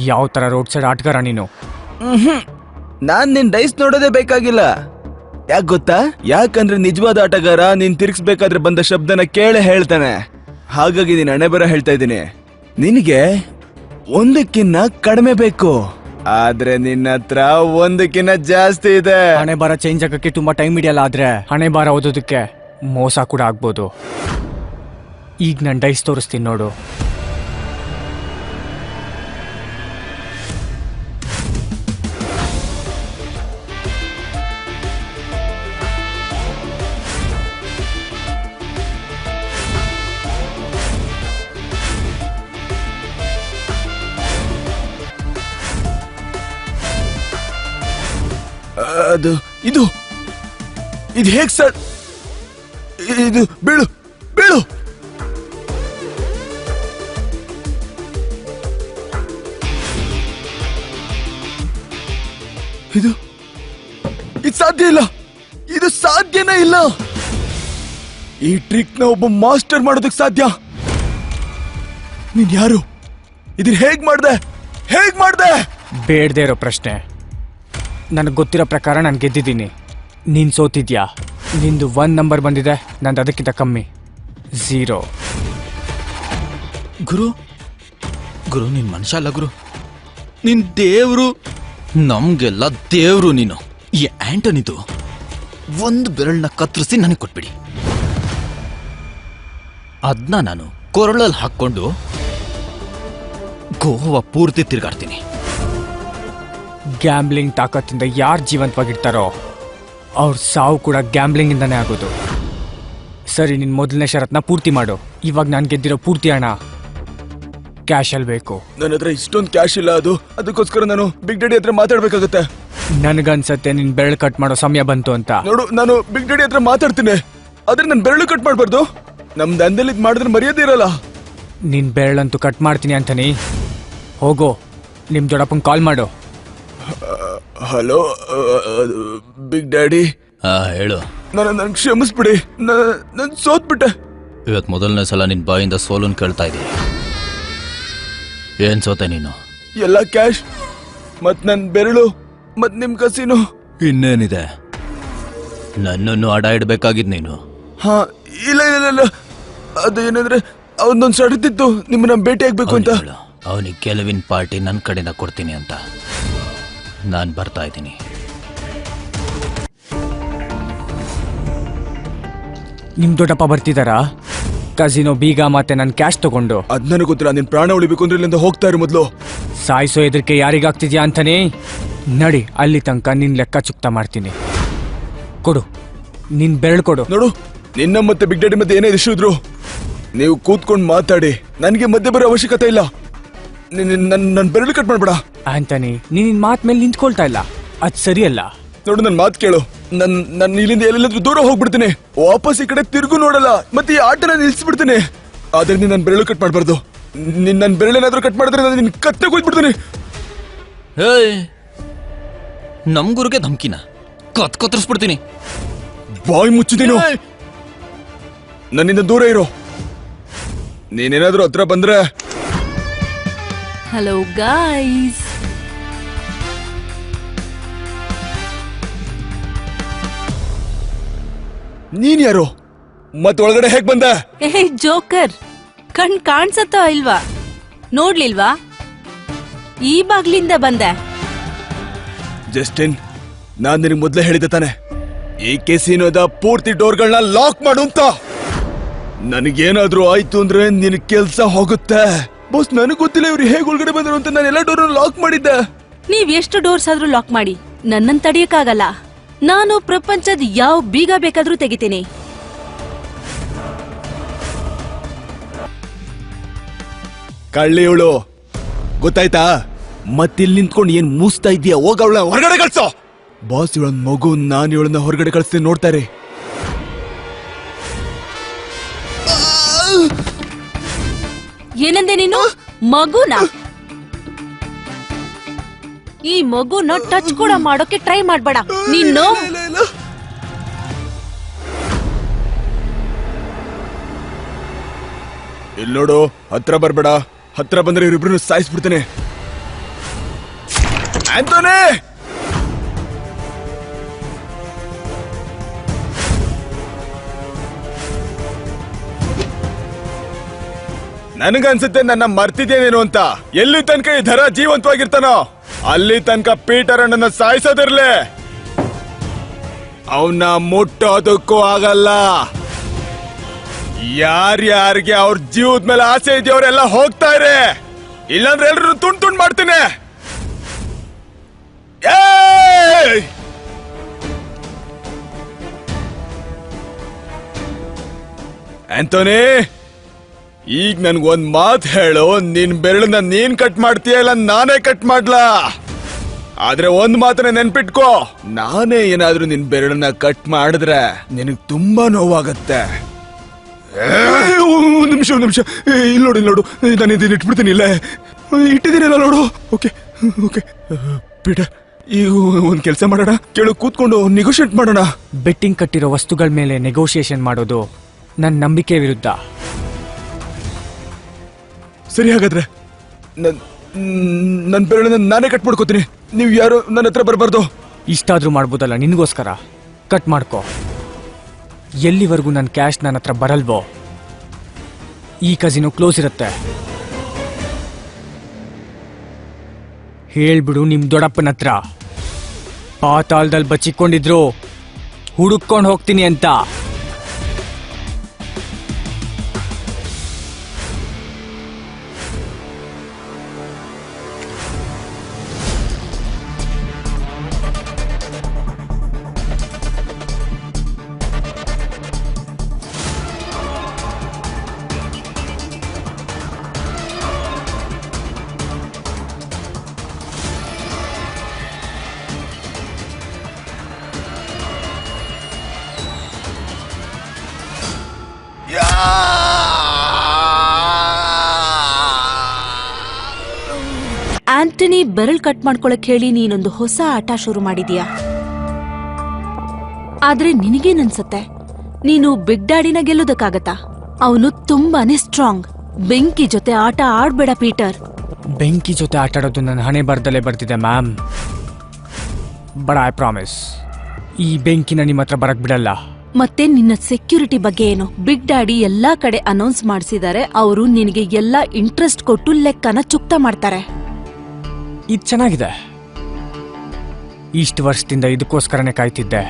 ಯಾವ ತರ ರೋಡ್ ಸೈಡ್ ಆಟಗಾರ ನೀನು? ನಾನ್ ನಿನ್ ಡೈಸ್ ನೋಡೋದೇ ಬೇಕಾಗಿಲ್ಲ. ಯಾಕೆ ಗೊತ್ತಾ? ಯಾಕಂದ್ರೆ ನಿಜವಾದ ಆಟಗಾರ ನೀನ್ ತಿರ್ಗಿಸ್ಬೇಕಾದ್ರೆ ಬಂದ ಶಬ್ದನ ಕೇಳೇ ಹೇಳ್ತಾನೆ. ಹಾಗಾಗಿ ನೀನ್ ಹಣೆ ಬರ ಹೇಳ್ತಾ ಇದ್ದೀನಿ. ನಿನಗೆ 1ಕ್ಕಿಂತ ಕಡಿಮೆ ಬೇಕು, ಆದ್ರೆ ನಿನ್ನ ಹತ್ರ 1ಕ್ಕಿಂತ ಜಾಸ್ತಿ ಇದೆ. ಹಣೆ ಬಾರ ಚೇಂಜ್ ಆಗಕ್ಕೆ ತುಂಬಾ ಟೈಮ್ ಹಿಡಿಯಲ್ಲ, ಆದ್ರೆ ಹಣೆ ಬಾರ ಓದೋದಕ್ಕೆ ಮೋಸ ಕೂಡ ಆಗ್ಬೋದು. ಈಗ ನಾನು ಡೈಸ್ ತೋರಿಸ್ತೀನಿ ನೋಡು. ಅದು ಇದು ಇದು ಹೇಗ್ ಸರ್? ಇದು ಬೀಳು ಬೀಳು. ಇದು ಸಾಧ್ಯ ಇಲ್ಲ, ಇದು ಸಾಧ್ಯನೇ ಇಲ್ಲ. ಈ ಟ್ರಿಕ್ ನ ಒಬ್ಬ ಮಾಸ್ಟರ್ ಮಾಡೋದಕ್ಕೆ ಸಾಧ್ಯ. ನೀನ್ ಯಾರು? ಇದನ್ನ ಹೇಗ್ ಮಾಡ್ದೆ? ಬೇಡದೇ ಇರೋ ಪ್ರಶ್ನೆ. ನನಗೆ ಗೊತ್ತಿರೋ ಪ್ರಕಾರ ನಾನು ಗೆದ್ದಿದ್ದೀನಿ, ನೀನ್ ಸೋತಿದ್ಯಾ. ನಿಂದು 1 ನಂಬರ್ ಬಂದಿದೆ, ನಂದು ಅದಕ್ಕಿಂತ ಕಮ್ಮಿ, 0. ಗುರು, ನೀನ್ ಮನುಷ್ಯ ಅಲ್ಲ ಗುರು, ನಿನ್ ದೇವ್ರು. ನಮ್ಗೆಲ್ಲ ದೇವ್ರು ನೀನು. ಈ ಆಂಟನಿದು 1 ಬೆರಳನ್ನ ಕತ್ತರಿಸಿ ನನಗೆ ಕೊಟ್ಬಿಡಿ, ಅದನ್ನ ನಾನು ಕೊರಳಲ್ಲಿ ಹಾಕೊಂಡು ಗೋವಾ ಪೂರ್ತಿ ತಿರ್ಗಾಡ್ತೀನಿ. ಗ್ಯಾಮ್ಲಿಂಗ್ ತಾಕತ್ತಿಂದ ಯಾರು ಜೀವಂತವಾಗಿರ್ತಾರೋ ಅವ್ರ ಸಾವು ಕೂಡ ಗ್ಯಾಮ್ಲಿಂಗ್ ಇಂದಾನೇ ಆಗೋದು. ಸರಿ, ನಿನ್ ಮೊದಲನೇ ಷರತ್ನ ಪೂರ್ತಿ ಮಾಡು. ಇವಾಗ ನಾನು ಗೆದ್ದಿರೋ ಪೂರ್ತಿ ಹಣ ಕ್ಯಾಶ್ ಅಲ್ಲಿ ಬೇಕು. ನನ್ನ ಹತ್ರ ಇಷ್ಟೊಂದು ಕ್ಯಾಶ್ ಇಲ್ಲ, ಅದಕ್ಕೋಸ್ಕರ ನಾನು ಬಿಗ್ ಡ್ಯಾಡಿ ಹತ್ರ ಮಾತಾಡ್ಬೇಕಾಗತ್ತೆ. ನನ್ಗನ್ಸತ್ತೆ ನಿನ್ ಬೆರಳು ಕಟ್ ಮಾಡೋ ಸಮಯ ಬಂತು ಅಂತ. ನೋಡು, ನಾನು ಬಿಗ್ ಡ್ಯಾಡಿ ಹತ್ರ ಮಾತಾಡ್ತೀನಿ, ಆದ್ರೆ ನನ್ ಬೆರಳು ಕಟ್ ಮಾಡ್ಬಾರ್ದು. ನಮ್ ದಂಧೆಲಿ ಇದ್ ಮಾಡಿದ್ರೆ ಮರ್ಯಾದೆ ಇರಲ್ಲ. ನಿನ್ ಬೆರಳಂತೂ ಕಟ್ ಮಾಡ್ತೀನಿ ಅಂತಾನೆ. ಹೋಗೋ, ನಿಮ್ ದೊಡ್ಡಪ್ಪಂಗೆ ಕಾಲ್ ಮಾಡು. ಹಲೋ ಬಿಗ್ ಡ್ಯಾಡಿ, ಹೇಳು. ನನ್ ಕ್ಷಮಿಸ್ಬಿಡಿ, ನನ್ ಸೋತ್ಬಿಟ್ಟೆ. ಇವತ್ ಮೊದಲನೇ ಸಲ ನಿನ್ ಬಾಯಿಂದ ಸೋಲನ್ ಕೇಳ್ತಾ ಇದೀನಿ. ಏನ್ ಸೋತೆ ನೀನು? ಎಲ್ಲ ಕ್ಯಾಶ್ ಮತ್ ನನ್ ಬೆರಳು ಮತ್ ನಿಮ್ ಕಸಿನು. ಇನ್ನೇನಿದೆ? ನನ್ನನ್ನು ಅಡ ಇಡ್ಬೇಕಾಗಿದ್ ನೀನು. ಹಾ, ಇಲ್ಲ ಇಲ್ಲ ಇಲ್ಲ, ಅದೇನಂದ್ರೆ ಅವನೊಂದ್ ಷರತ್ತಿತ್ತು, ನಿಮ್ಮನ್ನ ಭೇಟಿ ಆಗ್ಬೇಕು ಅಂತ. ಅವನಿಗೆ ಕೆಲವಿನ ಪಾರ್ಟಿ ನನ್ನ ಕಡೆಯಿಂದ ಕೊಡ್ತೀನಿ ಅಂತ. ನಾನ್ ಬರ್ತಾ ಇದ್ದೀನಿ. ನಿಮ್ ದೊಡ್ಡಪ್ಪ ಬರ್ತಿದಾರಾ? ಕಸಿನೋ ಬೀಗ ಮತ್ತೆ ನನ್ ಕ್ಯಾಶ್ ತಗೊಂಡು. ಅದ್ ನನಗೆ ಗೊತ್ತಿಲ್ಲ. ನಿನ್ ಪ್ರಾಣ ಉಳಿಬೇಕು ಅಂದ್ರೆ ಇಲ್ಲಿಂದ ಹೋಗ್ತಾ ಇರು ಮೊದ್ಲು. ಸಾಯಿಸೋ ಎದರಿಕೆ ಯಾರಿಗಾಗ್ತಿದ್ಯಾ ಅಂತಾನೆ. ನಡಿ, ಅಲ್ಲಿ ತನಕ ನಿನ್ ಲೆಕ್ಕ ಚುಕ್ತಾ ಮಾಡ್ತೀನಿ. ಕೊಡು, ನಿನ್ ಬೆರಳು ಕೊಡು. ನೋಡು, ನಿನ್ನ ಮತ್ತೆ ಬಿಗ್ ಡ್ಯಾಡಿ ಮತ್ತೆ ಏನೇ ಇಶ್ಯೂ ಇದ್ರು ನೀವು ಕೂತ್ಕೊಂಡು ಮಾತಾಡಿ, ನನಗೆ ಮಧ್ಯೆ ಬರೋ ಅವಶ್ಯಕತೆ ಇಲ್ಲ. ನನ್ ಬೆರಳು ಕಟ್ ಮಾಡ್ಬೇಡ. ಆಂಟನಿ, ನೀನ್ ಮಾತ್ ಮೇಲೆ ನಿಂತ್ಕೊಳ್ತಾ ಇಲ್ಲ, ಅದ್ ಸರಿಯಲ್ಲ. ನೋಡು, ನನ್ ಮಾತು ಕೇಳು. ನನ್ ಇಲ್ಲಿಂದ ಎಲ್ಲೆಲ್ಲಾದ್ರೂ ದೂರ ಹೋಗ್ಬಿಡ್ತೀನಿ, ವಾಪಸ್ ಈ ಕಡೆ ತಿರುಗು ನೋಡಲ್ಲ, ಮತ್ತೆ ಈ ಆಟನ ನಿಲ್ಸ್ಬಿಡ್ತೀನಿ. ಆದ್ರೆ ನೀನ್ ನನ್ ಬೆರಳು ಕಟ್ ಮಾಡ್ಬಾರ್ದು. ನನ್ ಬೆರಳೇನಾದ್ರೂ ಕಟ್ ಮಾಡಿದ್ರೆ ನಾನು ನಿನ್ ಕತ್ತೆ ಕೂತ್ಬಿಡ್ತೀನಿ. ನಮ್ ಗುರುಗೆ ಧಮ್ಕಿನ ಕತ್ತರಿಸ್ಬಿಡ್ತೀನಿ. ಬಾಯ್ ಮುಚ್ಚಿದೀನು, ನನ್ನಿಂದ ದೂರ ಇರೋ. ನೀನೇನಾದ್ರೂ ಹತ್ರ ಬಂದ್ರೆ. ಹಲೋ ಗಾಯ್ಸ್, ನೀನ್ ಯಾರು ಮತ್ ಒಳಗಡೆ ಹೇಗ್ ಬಂದ? ಏ ಜೋಕರ್, ಕಣ್ ಕಾಣ್ಸತ್ತೋ ಇಲ್ವಾ? ನೋಡ್ಲಿಲ್ವಾ? ಈ ಬಾಗ್ಲಿಂದ ಬಂದೆ. ಜಸ್ಟಿನ್, ನಾನ್ ನಿನಗೆ ಮೊದ್ಲೇ ಹೇಳಿದ್ದೆ ತಾನೆ, ಈ ಕೆಸಿನೋದ ಪೂರ್ತಿ ಡೋರ್ಗಳನ್ನ ಲಾಕ್ ಮಾಡು ಅಂತ. ನನಗೇನಾದ್ರೂ ಆಯ್ತು ಅಂದ್ರೆ ನಿನ್ ಕೆಲ್ಸ ಹೋಗುತ್ತೆ. ಬಾಸ್, ನನಗ್ ಗೊತ್ತಿಲ್ಲ ಇವ್ರು ಹೇಗ್ ಒಳಗಡೆ ಬಂದ್ರು ಅಂತ. ನಾನು ಎಲ್ಲ ಡೋರ್ ಲಾಕ್ ಮಾಡಿದ್ದೆ. ನೀವ್ ಎಷ್ಟು ಡೋರ್ಸ್ ಆದ್ರೂ ಲಾಕ್ ಮಾಡಿ, ನನ್ನನ್ ತಡಿಯಕ್ಕಾಗಲ್ಲ. ನಾನು ಪ್ರಪಂಚದ ಯಾವ ಬೀಗ ಬೇಕಾದ್ರೂ ತೆಗಿತೀನಿ. ಕಳ್ಳಿ ಇವಳು, ಗೊತ್ತಾಯ್ತಾ? ಮತ್ತಿಲ್ಲಿ ನಿಂತ್ಕೊಂಡು ಏನ್ ಮೂಸ್ತಾ ಇದೀಯ? ಹೋಗ ಅವಳ ಹೊರಗಡೆ ಕಳ್ಸೋ. ಬಾಸ್, ಇವಳನ್ ಮಗು, ನಾನು ಇವಳನ್ನ ಹೊರಗಡೆ ಕಳಿಸ್ತೀನಿ, ನೋಡ್ತಾರೆ. ಏನಂದೆ ನೀನು? ಮಗುನ? ಈ ಮಗುನ ಟಚ್ ಕೂಡ ಮಾಡೋಕೆ ಟ್ರೈ ಮಾಡ್ಬೇಡ ನೀನು. ಇಲ್ಲಿ ನೋಡು, ಹತ್ರ ಬರ್ಬೇಡ. ಹತ್ರ ಬಂದ್ರೆ ಇವರಿಬ್ರು ಸಾಯಿಸ್ಬಿಡ್ತೇನೆ. ಆಂಟೋನಿ, ನನಗನ್ಸುತ್ತೆ ನನ್ನ ಮರ್ತಿದ್ದೇನೇನು ಅಂತ. ಎಲ್ಲಿ ತನಕ ಈ ಧರ ಜೀವಂತವಾಗಿರ್ತಾನೋ ಅಲ್ಲಿ ತನಕ ಪೀಟರ್ ಅಣ್ಣನ ಸಾಯಿಸೋದಿರ್ಲಿ. ಅವನ್ನ ಮುಟ್ಟೋದಕ್ಕೂ ಆಗಲ್ಲ. ಯಾರ್ಯಾರಿಗೆ ಅವ್ರ ಜೀವದ ಮೇಲೆ ಆಸೆ ಇದೆಯೋ ಅವರೆಲ್ಲ ಹೋಗ್ತಾ ಇರೆ, ಇಲ್ಲಾಂದ್ರೆ ಎಲ್ರು ತುಂಡ್ ಮಾಡ್ತೀನಿ. ಆಂಟೋನಿ, ಈಗ ನನ್ಗೊಂದ್ ಮಾತ್ ಹೇಳು. ನಿನ್ ಬೆರಳನ್ನ ನೀನ್ ಕಟ್ ಮಾಡ್ತೀಯ ಇಲ್ಲ ನಾನೇ ಕಟ್ ಮಾಡ್ಲಾ? ಆದ್ರೆ ಒಂದ್ ಮಾತನ್ನ ನೆನ್ಪಿಟ್ಕೋ, ನಾನೇ ಏನಾದ್ರೂ ನಿನ್ ಬೆರಳನ್ನ ಕಟ್ ಮಾಡಿದ್ರೆ ನಿನಗ್ ತುಂಬಾ ನೋವಾಗತ್ತೆ. ಒಂದ್ ನಿಮಿಷ ಇಲ್ಲಿ ನೋಡು, ನಾನು ಇದನ್ನ ಇಟ್ಬಿಡ್ತೀನಿ. ಇಲ್ಲೇ ಇಟ್ಟಿದ್ದೀನಲ್ಲ, ನೋಡು. ಓಕೆ ಓಕೆ ಪೀಟರ್, ಈಗ ಒಂದ್ ಕೆಲಸ ಮಾಡೋಣ, ಕೇಳು, ಕೂತ್ಕೊಂಡು ನೆಗೋಷಿಯೇಟ್ ಮಾಡೋಣ. ಬೆಟ್ಟಿಂಗ್ ಕಟ್ಟಿರೋ ವಸ್ತುಗಳ ಮೇಲೆ ನೆಗೋಷಿಯೇಷನ್ ಮಾಡೋದು ನನ್ನ ನಂಬಿಕೆ ವಿರುದ್ಧ. ಸರಿ, ಹಾಗಾದ್ರೆ ನನ್ನ ಬೆರಳನ್ನ ನಾನೇ ಕಟ್ ಮಾಡ್ಕೋತೀನಿ. ನೀವು ಯಾರು ನನ್ನ ಹತ್ರ ಬರಬಾರ್ದು. ಇಷ್ಟಾದ್ರೂ ಮಾಡ್ಬೋದಲ್ಲ ನಿನ್ಗೋಸ್ಕರ. ಕಟ್ ಮಾಡ್ಕೋ. ಎಲ್ಲಿವರೆಗೂ ನನ್ನ ಕ್ಯಾಶ್ ನನ್ನ ಹತ್ರ ಬರಲ್ವೋ ಈ ಕಸಿನೋ ಕ್ಲೋಸ್ ಇರುತ್ತೆ. ಹೇಳ್ಬಿಡು ನಿಮ್ ದೊಡ್ಡಪ್ಪನ ಹತ್ರ ಪಾತಾಳದಲ್ಲಿ ಬಚ್ಚಿಕೊಂಡಿದ್ರು ಹುಡುಕೊಂಡು ಹೋಗ್ತೀನಿ ಅಂತ. ಆಂಟನಿ ಬೆರಳ್ ಕಟ್ ಮಾಡ್ಕೊಳಕ್ ಹೇಳಿ ನೀನೊಂದು ಹೊಸ ಆಟ ಶುರು ಮಾಡಿದ್ಯಾ. ಆದ್ರೆ ನಿನಗೇನನ್ಸತ್ತೆ, ನೀನು ಬಿಗ್ ಡ್ಯಾಡಿನ ಗೆಲ್ಲೋದಕ್ಕಾಗತ್ತಾ? ಅವನು ತುಂಬಾನೇ ಸ್ಟ್ರಾಂಗ್. ಬೆಂಕಿ ಜೊತೆ ಆಟ ಆಡ್ಬೇಡ ಪೀಟರ್. ಬೆಂಕಿ ಜೊತೆ ಆಟಾಡೋದು ನನ್ನ ಹಣೆ ಬರ್ದಲ್ಲೇ ಬರ್ತಿದೆ ಮ್ಯಾಮ್. ಬಟ್ ಐ ಪ್ರಾಮಿಸ್, ಈ ಬೆಂಕಿನ ನಿಮ್ಮ ಹತ್ರ ಬರಕ್ ಬಿಡಲ್ಲ. ಮತ್ತೆ ನಿನ್ನ ಸೆಕ್ಯೂರಿಟಿ ಬಗ್ಗೆ ಏನು? ಬಿಗ್ ಡ್ಯಾಡಿ ಎಲ್ಲಾ ಕಡೆ ಅನೌನ್ಸ್ ಮಾಡಿಸಿದ್ದಾರೆ. ಅವರು ನಿನಗೆ ಎಲ್ಲಾ ಇಂಟ್ರೆಸ್ಟ್ ಕೊಟ್ಟು ಲೆಕ್ಕನ ಚುಕ್ತ ಮಾಡ್ತಾರೆ. ಇದು ಚೆನ್ನಾಗಿದೆ. ಇಷ್ಟು ವರ್ಷದಿಂದ ಇದಕ್ಕೋಸ್ಕರನೇ ಕಾಯ್ತಿದ್ದೆ.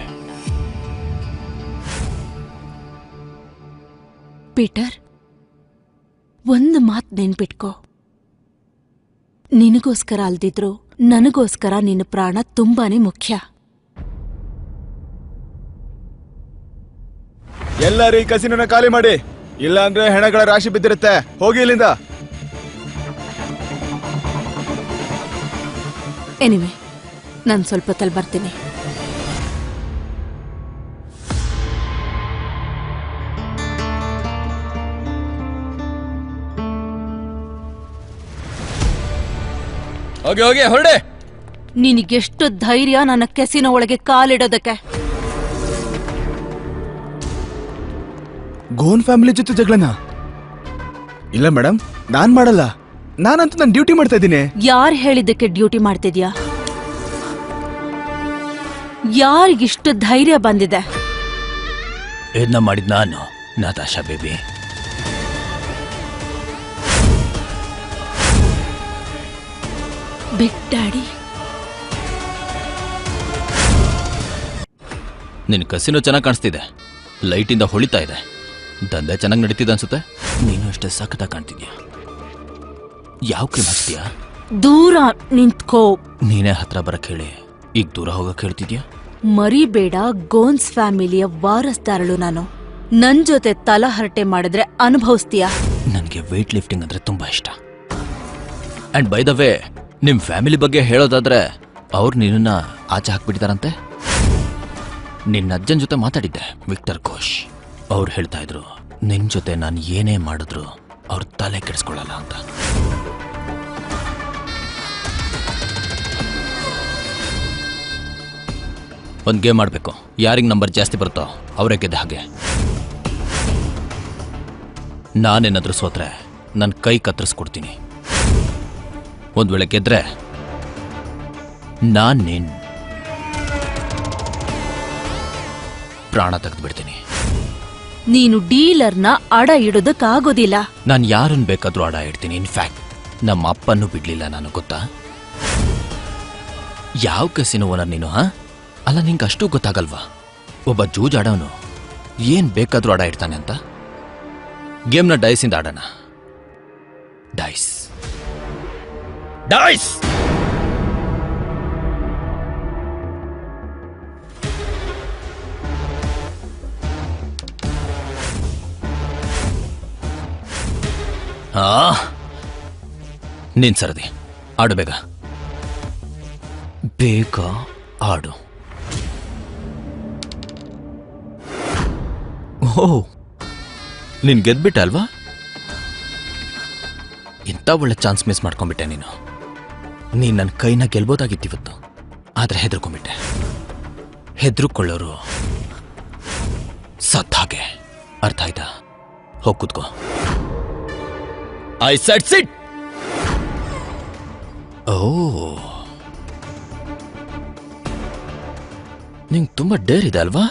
ಪೀಟರ್, ಒಂದು ಮಾತ್ ನೆನ್ಪಿಟ್ಕೋ. ನಿನಗೋಸ್ಕರ ಅಲ್ದಿದ್ರು ನನಗೋಸ್ಕರ ನಿನ್ನ ಪ್ರಾಣ ತುಂಬಾನೇ ಮುಖ್ಯ. ಎಲ್ಲರೂ ಈ ಕಸಿನ ಖಾಲಿ ಮಾಡಿ, ಇಲ್ಲ ಅಂದ್ರೆ ಹೆಣಗಳ ರಾಶಿ ಬಿದ್ದಿರುತ್ತೆ. ಹೋಗಿ ಇಲ್ಲಿಂದ. ಎನಿವೆ, ನಾನು ಸ್ವಲ್ಪ ಹೊತ್ತಲ್ಲಿ ಬರ್ತೀನಿ. ಹೋಗಿ ಹೋಗಿ ಹೊರಡೆ. ನಿನಗೆಷ್ಟು ಧೈರ್ಯ ನನ್ನ ಕೆಸಿನ ಒಳಗೆ ಕಾಲಿಡೋದಕ್ಕೆ? ಗೋನ್ ಫ್ಯಾಮಿಲಿ ಜೊತೆ ಜಗಳನ? ಇಲ್ಲ ಮೇಡಮ್, ನಾನ್ ಮಾಡಲ್ಲ. ನಾನಂತೂ ನನ್ನ ಡ್ಯೂಟಿ ಮಾಡ್ತಾ ಇದ್ದೀನಿ. ಯಾರ್ ಹೇಳಿದ್ದಕ್ಕೆ ಡ್ಯೂಟಿ ಮಾಡ್ತಿದ್ಯಾ? ಯಾರಿಗಿಷ್ಟು ಧೈರ್ಯ ಬಂದಿದೆ? ಇದನ್ನ ಮಾಡಿದ್ ನಾನು, ನಾತಾಶಾ ಬೇಬಿ. ಬಿಗ್ ಡ್ಯಾಡಿ, ನಿನ್ ಕಸಿನೋ ಚೆನ್ನಾಗಿ ಕಾಣಿಸ್ತಿದೆ, ಲೈಟಿಂದ ಹೊಳಿತಾ ಇದೆ, ದಂಧೆ ಚೆನ್ನಾಗಿ ನಡೀತಿದೆ ಅನ್ಸುತ್ತೆ. ನೀನು ಅಷ್ಟೇ ಸಖತ್ತಾಗಿ ಕಾಣ್ತಿದ್ಯಾ. ಯಾವ ಕ್ರೀಮ್ ಹಚ್ತೀಯಾ? ದೂರ ನಿಂತ್ಕೋ. ನೀನೇ ಹತ್ರ ಬರಕ್ ಹೇಳಿ ಈಗ ದೂರ ಹೋಗಕ್ ಹೇಳ್ತಿದ್ಯಾ? ಮರಿಬೇಡ, ಗೋನ್ಸ್ ಫ್ಯಾಮಿಲಿಯ ವಾರಸ್ದಾರಳು ನಾನು. ನನ್ ಜೊತೆ ತಲಹರಟೆ ಮಾಡಿದ್ರೆ ಅನುಭವಿಸ್ತೀಯಾ? ನನಗೆ ವೇಟ್ ಲಿಫ್ಟಿಂಗ್ ಅಂದ್ರೆ ತುಂಬಾ ಇಷ್ಟ. ಅಂಡ್ ಬೈ ದ ವೇ, ನಿಮ್ ಫ್ಯಾಮಿಲಿ ಬಗ್ಗೆ ಹೇಳೋದಾದ್ರೆ ಅವ್ರು ನಿನ್ನ ಆಚೆ ಹಾಕ್ಬಿಟ್ಟಿದಾರಂತೆ. ನಿನ್ನ ಅಜ್ಜನ್ ಜೊತೆ ಮಾತಾಡಿದ್ದೆ, ವಿಕ್ಟರ್ ಘೋಷ್. ಅವ್ರು ಹೇಳ್ತಾ ಇದ್ರು ನಿನ್ ಜೊತೆ ನಾನು ಏನೇ ಮಾಡಿದ್ರು ಅವ್ರ ತಲೆ ಕೆಡಿಸ್ಕೊಳ್ಳಲ್ಲ ಅಂತ. ಒಂದ್ ಗೇಮ್ ಮಾಡ್ಬೇಕು. ಯಾರಿಗೆ ನಂಬರ್ ಜಾಸ್ತಿ ಬರುತ್ತೋ ಅವರೇ ಗೆದ್ದ ಹಾಗೆ. ನಾನೇನಾದ್ರೂ ಸೋತ್ರೆ ನನ್ನ ಕೈ ಕತ್ತರಿಸ್ಕೊಡ್ತೀನಿ. ಒಂದ್ ವೇಳೆ ಗೆದ್ರೆ ನಾನ್ ನಿನ್ ಪ್ರಾಣ ತೆಗೆದ್ಬಿಡ್ತೀನಿ. ನೀನು ಡೀಲರ್ನ ಅಡ ಇಡೋದಕ್ಕಾಗೋದಿಲ್ಲ. ನಾನು ಯಾರನ್ನ ಬೇಕಾದ್ರೂ ಅಡ ಇಡ್ತೀನಿ. ಇನ್ಫ್ಯಾಕ್ಟ್ ನಮ್ಮ ಅಪ್ಪನ್ನು ಬಿಡ್ಲಿಲ್ಲ ನಾನು, ಗೊತ್ತಾ? ಯಾವ ಕೆಸಿನೋ ಓನರ್ ನೀನು? ಅಲ್ಲ, ನಿಂಗೆ ಅಷ್ಟು ಗೊತ್ತಾಗಲ್ವಾ? ಒಬ್ಬ ಜೂಜಾಡೋನು ಏನ್ ಬೇಕಾದ್ರೂ ಅಡ ಇಡ್ತಾನೆ ಅಂತ. ಗೇಮ್ನ ಡೈಸಿಂದ ಆಡೋಣ. Dice dice. ನೀನ್ ಸರದಿ ಆಡು, ಬೇಗ ಬೇಗ ಆಡು. ಓಹ್, ನೀನ್ ಗೆದ್ಬಿಟ್ಟೆ ಅಲ್ವಾ? ಇಂಥ ಒಳ್ಳೆ ಚಾನ್ಸ್ ಮಿಸ್ ಮಾಡ್ಕೊಂಡ್ಬಿಟ್ಟೆ ನೀನು. ನೀನ್ ನನ್ನ ಕೈನ ಗೆಲ್ಬೋದಾಗಿತ್ತಿವತ್ತು, ಆದ್ರೆ ಹೆದರ್ಕೊಂಡ್ಬಿಟ್ಟೆ. ಹೆದರ್ಕೊಳ್ಳೋರು ಸತ್ ಹಾಗೆ, ಅರ್ಥ ಆಯ್ತಾ? ಹೋಗ್ ಕೂತ್ಕೋ. ಐ ಸೆಡ್ ಸಿಟ್. ಓ, ನಿಂಗೆ ತುಂಬಾ ಡೇರ್ ಇದೆ ಅಲ್ವಾ?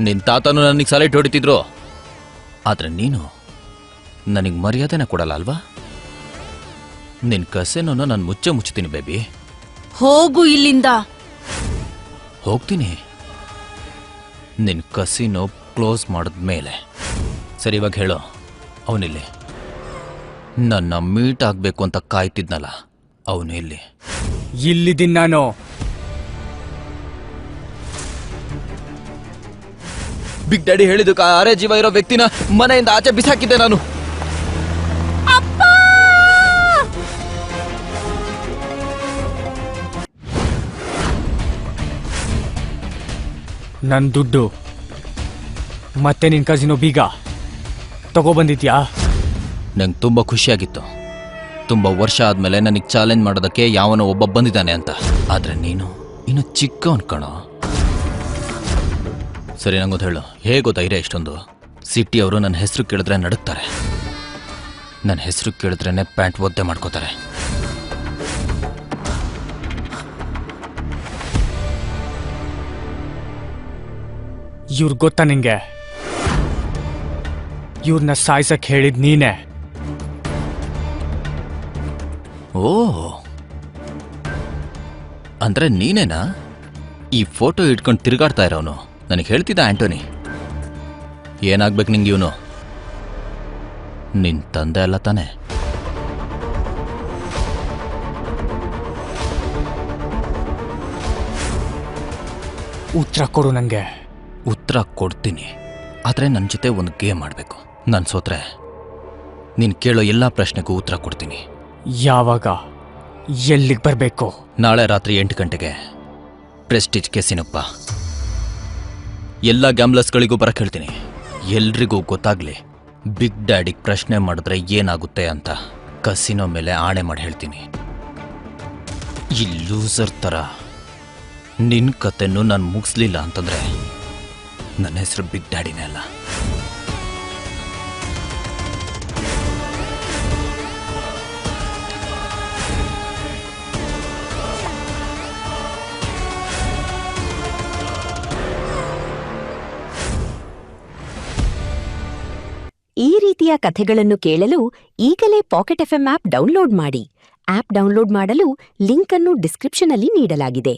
ನಿನ್ ತಾತನು ನನಗೆ ಸಲೈಟ್ ಹೊಡಿತಿದ್ರು, ಆದ್ರೆ ನೀನು ನನಗೆ ಮರ್ಯಾದೆನ ಕೊಡಲ್ಲ ಅಲ್ವಾ? ನಿನ್ ಕಸೆನೋ ನಾನು ಮುಚ್ತೀನಿ ಬೇಬಿ. ಹೋಗು ಇಲ್ಲಿಂದ. ಹೋಗ್ತೀನಿ, ನಿನ್ ಕಸಿನೋ ಕ್ಲೋಸ್ ಮಾಡಿದ್ಮೇಲೆ. ಸರಿ, ಇವಾಗ ಹೇಳೋ, ಅವನಿಲ್ಲಿ. ನನ್ನ ಮೀಟ್ ಆಗ್ಬೇಕು ಅಂತ ಕಾಯ್ತಿದ್ನಲ್ಲ, ಅವನು ಇಲ್ಲಿ. ಇಲ್ಲಿದ್ದೀನಿ ನಾನು. ಬಿಗ್ ಡ್ಯಾಡಿ ಹೇಳಿದಕ್ಕೆ ಅರೆ ಜೀವ ಇರೋ ವ್ಯಕ್ತಿನ ಮನೆಯಿಂದ ಆಚೆ ಬಿಸಾಕಿದ್ದೆ ನಾನು. ನನ್ನ ದುಡ್ಡು ಮತ್ತೆ ನಿನ್ ಕಸಿನೋ ಬೀಗ ತಗೊಬಂದಿದ್ಯಾ? ನಂಗೆ ತುಂಬಾ ಖುಷಿಯಾಗಿತ್ತು. ತುಂಬಾ ವರ್ಷ ಆದ್ಮೇಲೆ ನನಗೆ ಚಾಲೆಂಜ್ ಮಾಡೋದಕ್ಕೆ ಯಾವನೋ ಒಬ್ಬ ಬಂದಿದ್ದಾನೆ ಅಂತ. ಆದ್ರೆ ನೀನು ಇನ್ನು ಚಿಕ್ಕವನ್ ಕಣೋ. ಸರಿ, ನಂಗೊಂದು ಹೇಳು, ಹೇಗೋ ಧೈರ್ಯ ಇಷ್ಟೊಂದು? ಸಿಟಿ ಅವರು ನನ್ನ ಹೆಸರು ಕೇಳಿದ್ರೆ ನಡುಕ್ತಾರೆ, ನನ್ನ ಹೆಸರು ಕೇಳಿದ್ರೇನೆ ಪ್ಯಾಂಟ್ ಒದ್ದೆ ಮಾಡ್ಕೋತಾರೆ. ಇವ್ರ್ ಗೊತ್ತಾ ನಿಂಗೆ? ಇವ್ರನ್ನ ಸಾಯ್ಸಕ್ ಹೇಳಿದ್ ನೀನೆ. ಓ, ಅಂದ್ರೆ ನೀನೇನಾ ಈ ಫೋಟೋ ಇಟ್ಕೊಂಡು ತಿರುಗಾಡ್ತಾ ಇರೋನು? ನನಗೆ ಹೇಳ್ತಿದ್ದ ಆಂಟೋನಿ. ಏನಾಗ್ಬೇಕು ನಿಂಗೆ ಇವನು? ನಿನ್ ತಂದೆ ಅಲ್ಲ ತಾನೆ? ಉತ್ತರ ಕೊಡು ನಂಗೆ. ಉತ್ತರ ಕೊಡ್ತೀನಿ, ಆದರೆ ನನ್ನ ಜೊತೆ ಒಂದು ಗೇಮ್ ಆಡಬೇಕು. ನಾನು ಸೋತ್ರೆ ನೀನು ಕೇಳೋ ಎಲ್ಲ ಪ್ರಶ್ನೆಗೂ ಉತ್ತರ ಕೊಡ್ತೀನಿ. ಯಾವಾಗ, ಎಲ್ಲಿಗೆ ಬರಬೇಕು? ನಾಳೆ ರಾತ್ರಿ 8 ಗಂಟೆಗೆ ಪ್ರೆಸ್ಟೀಜ್ ಕೆಸಿನಪ್ಪ. ಎಲ್ಲ ಗ್ಯಾಮ್ಲರ್ಸ್ಗಳಿಗೂ ಬರಕ್ಕೆ ಹೇಳ್ತೀನಿ. ಎಲ್ರಿಗೂ ಗೊತ್ತಾಗ್ಲಿ ಬಿಗ್ ಡ್ಯಾಡಿಗೆ ಪ್ರಶ್ನೆ ಮಾಡಿದ್ರೆ ಏನಾಗುತ್ತೆ ಅಂತ. ಕಸಿನೋ ಮೇಲೆ ಆಣೆ ಮಾಡಿ ಹೇಳ್ತೀನಿ. ಈ ಲೂಸರ್ ಥರ ನಿನ್ನ ಕತೆನೂ ನಾನು ಮುಗಿಸ್ಲಿಲ್ಲ ಅಂತಂದ್ರೆ ನನ್ನ ಹೆಸರು ಬಿಗ್ ಡ್ಯಾಡಿನೇ ಅಲ್ಲ. ಈ ರೀತಿಯ ಕಥೆಗಳನ್ನು ಕೇಳಲು ಈಗಲೇ ಪಾಕೆಟ್ ಎಫ್ಎಂ ಆಪ್ ಡೌನ್ಲೋಡ್ ಮಾಡಿ. ಆಪ್ ಡೌನ್ಲೋಡ್ ಮಾಡಲು ಲಿಂಕ್ ಅನ್ನು ಡಿಸ್ಕ್ರಿಪ್ಷನ್ ಅಲ್ಲಿ ನೀಡಲಾಗಿದೆ.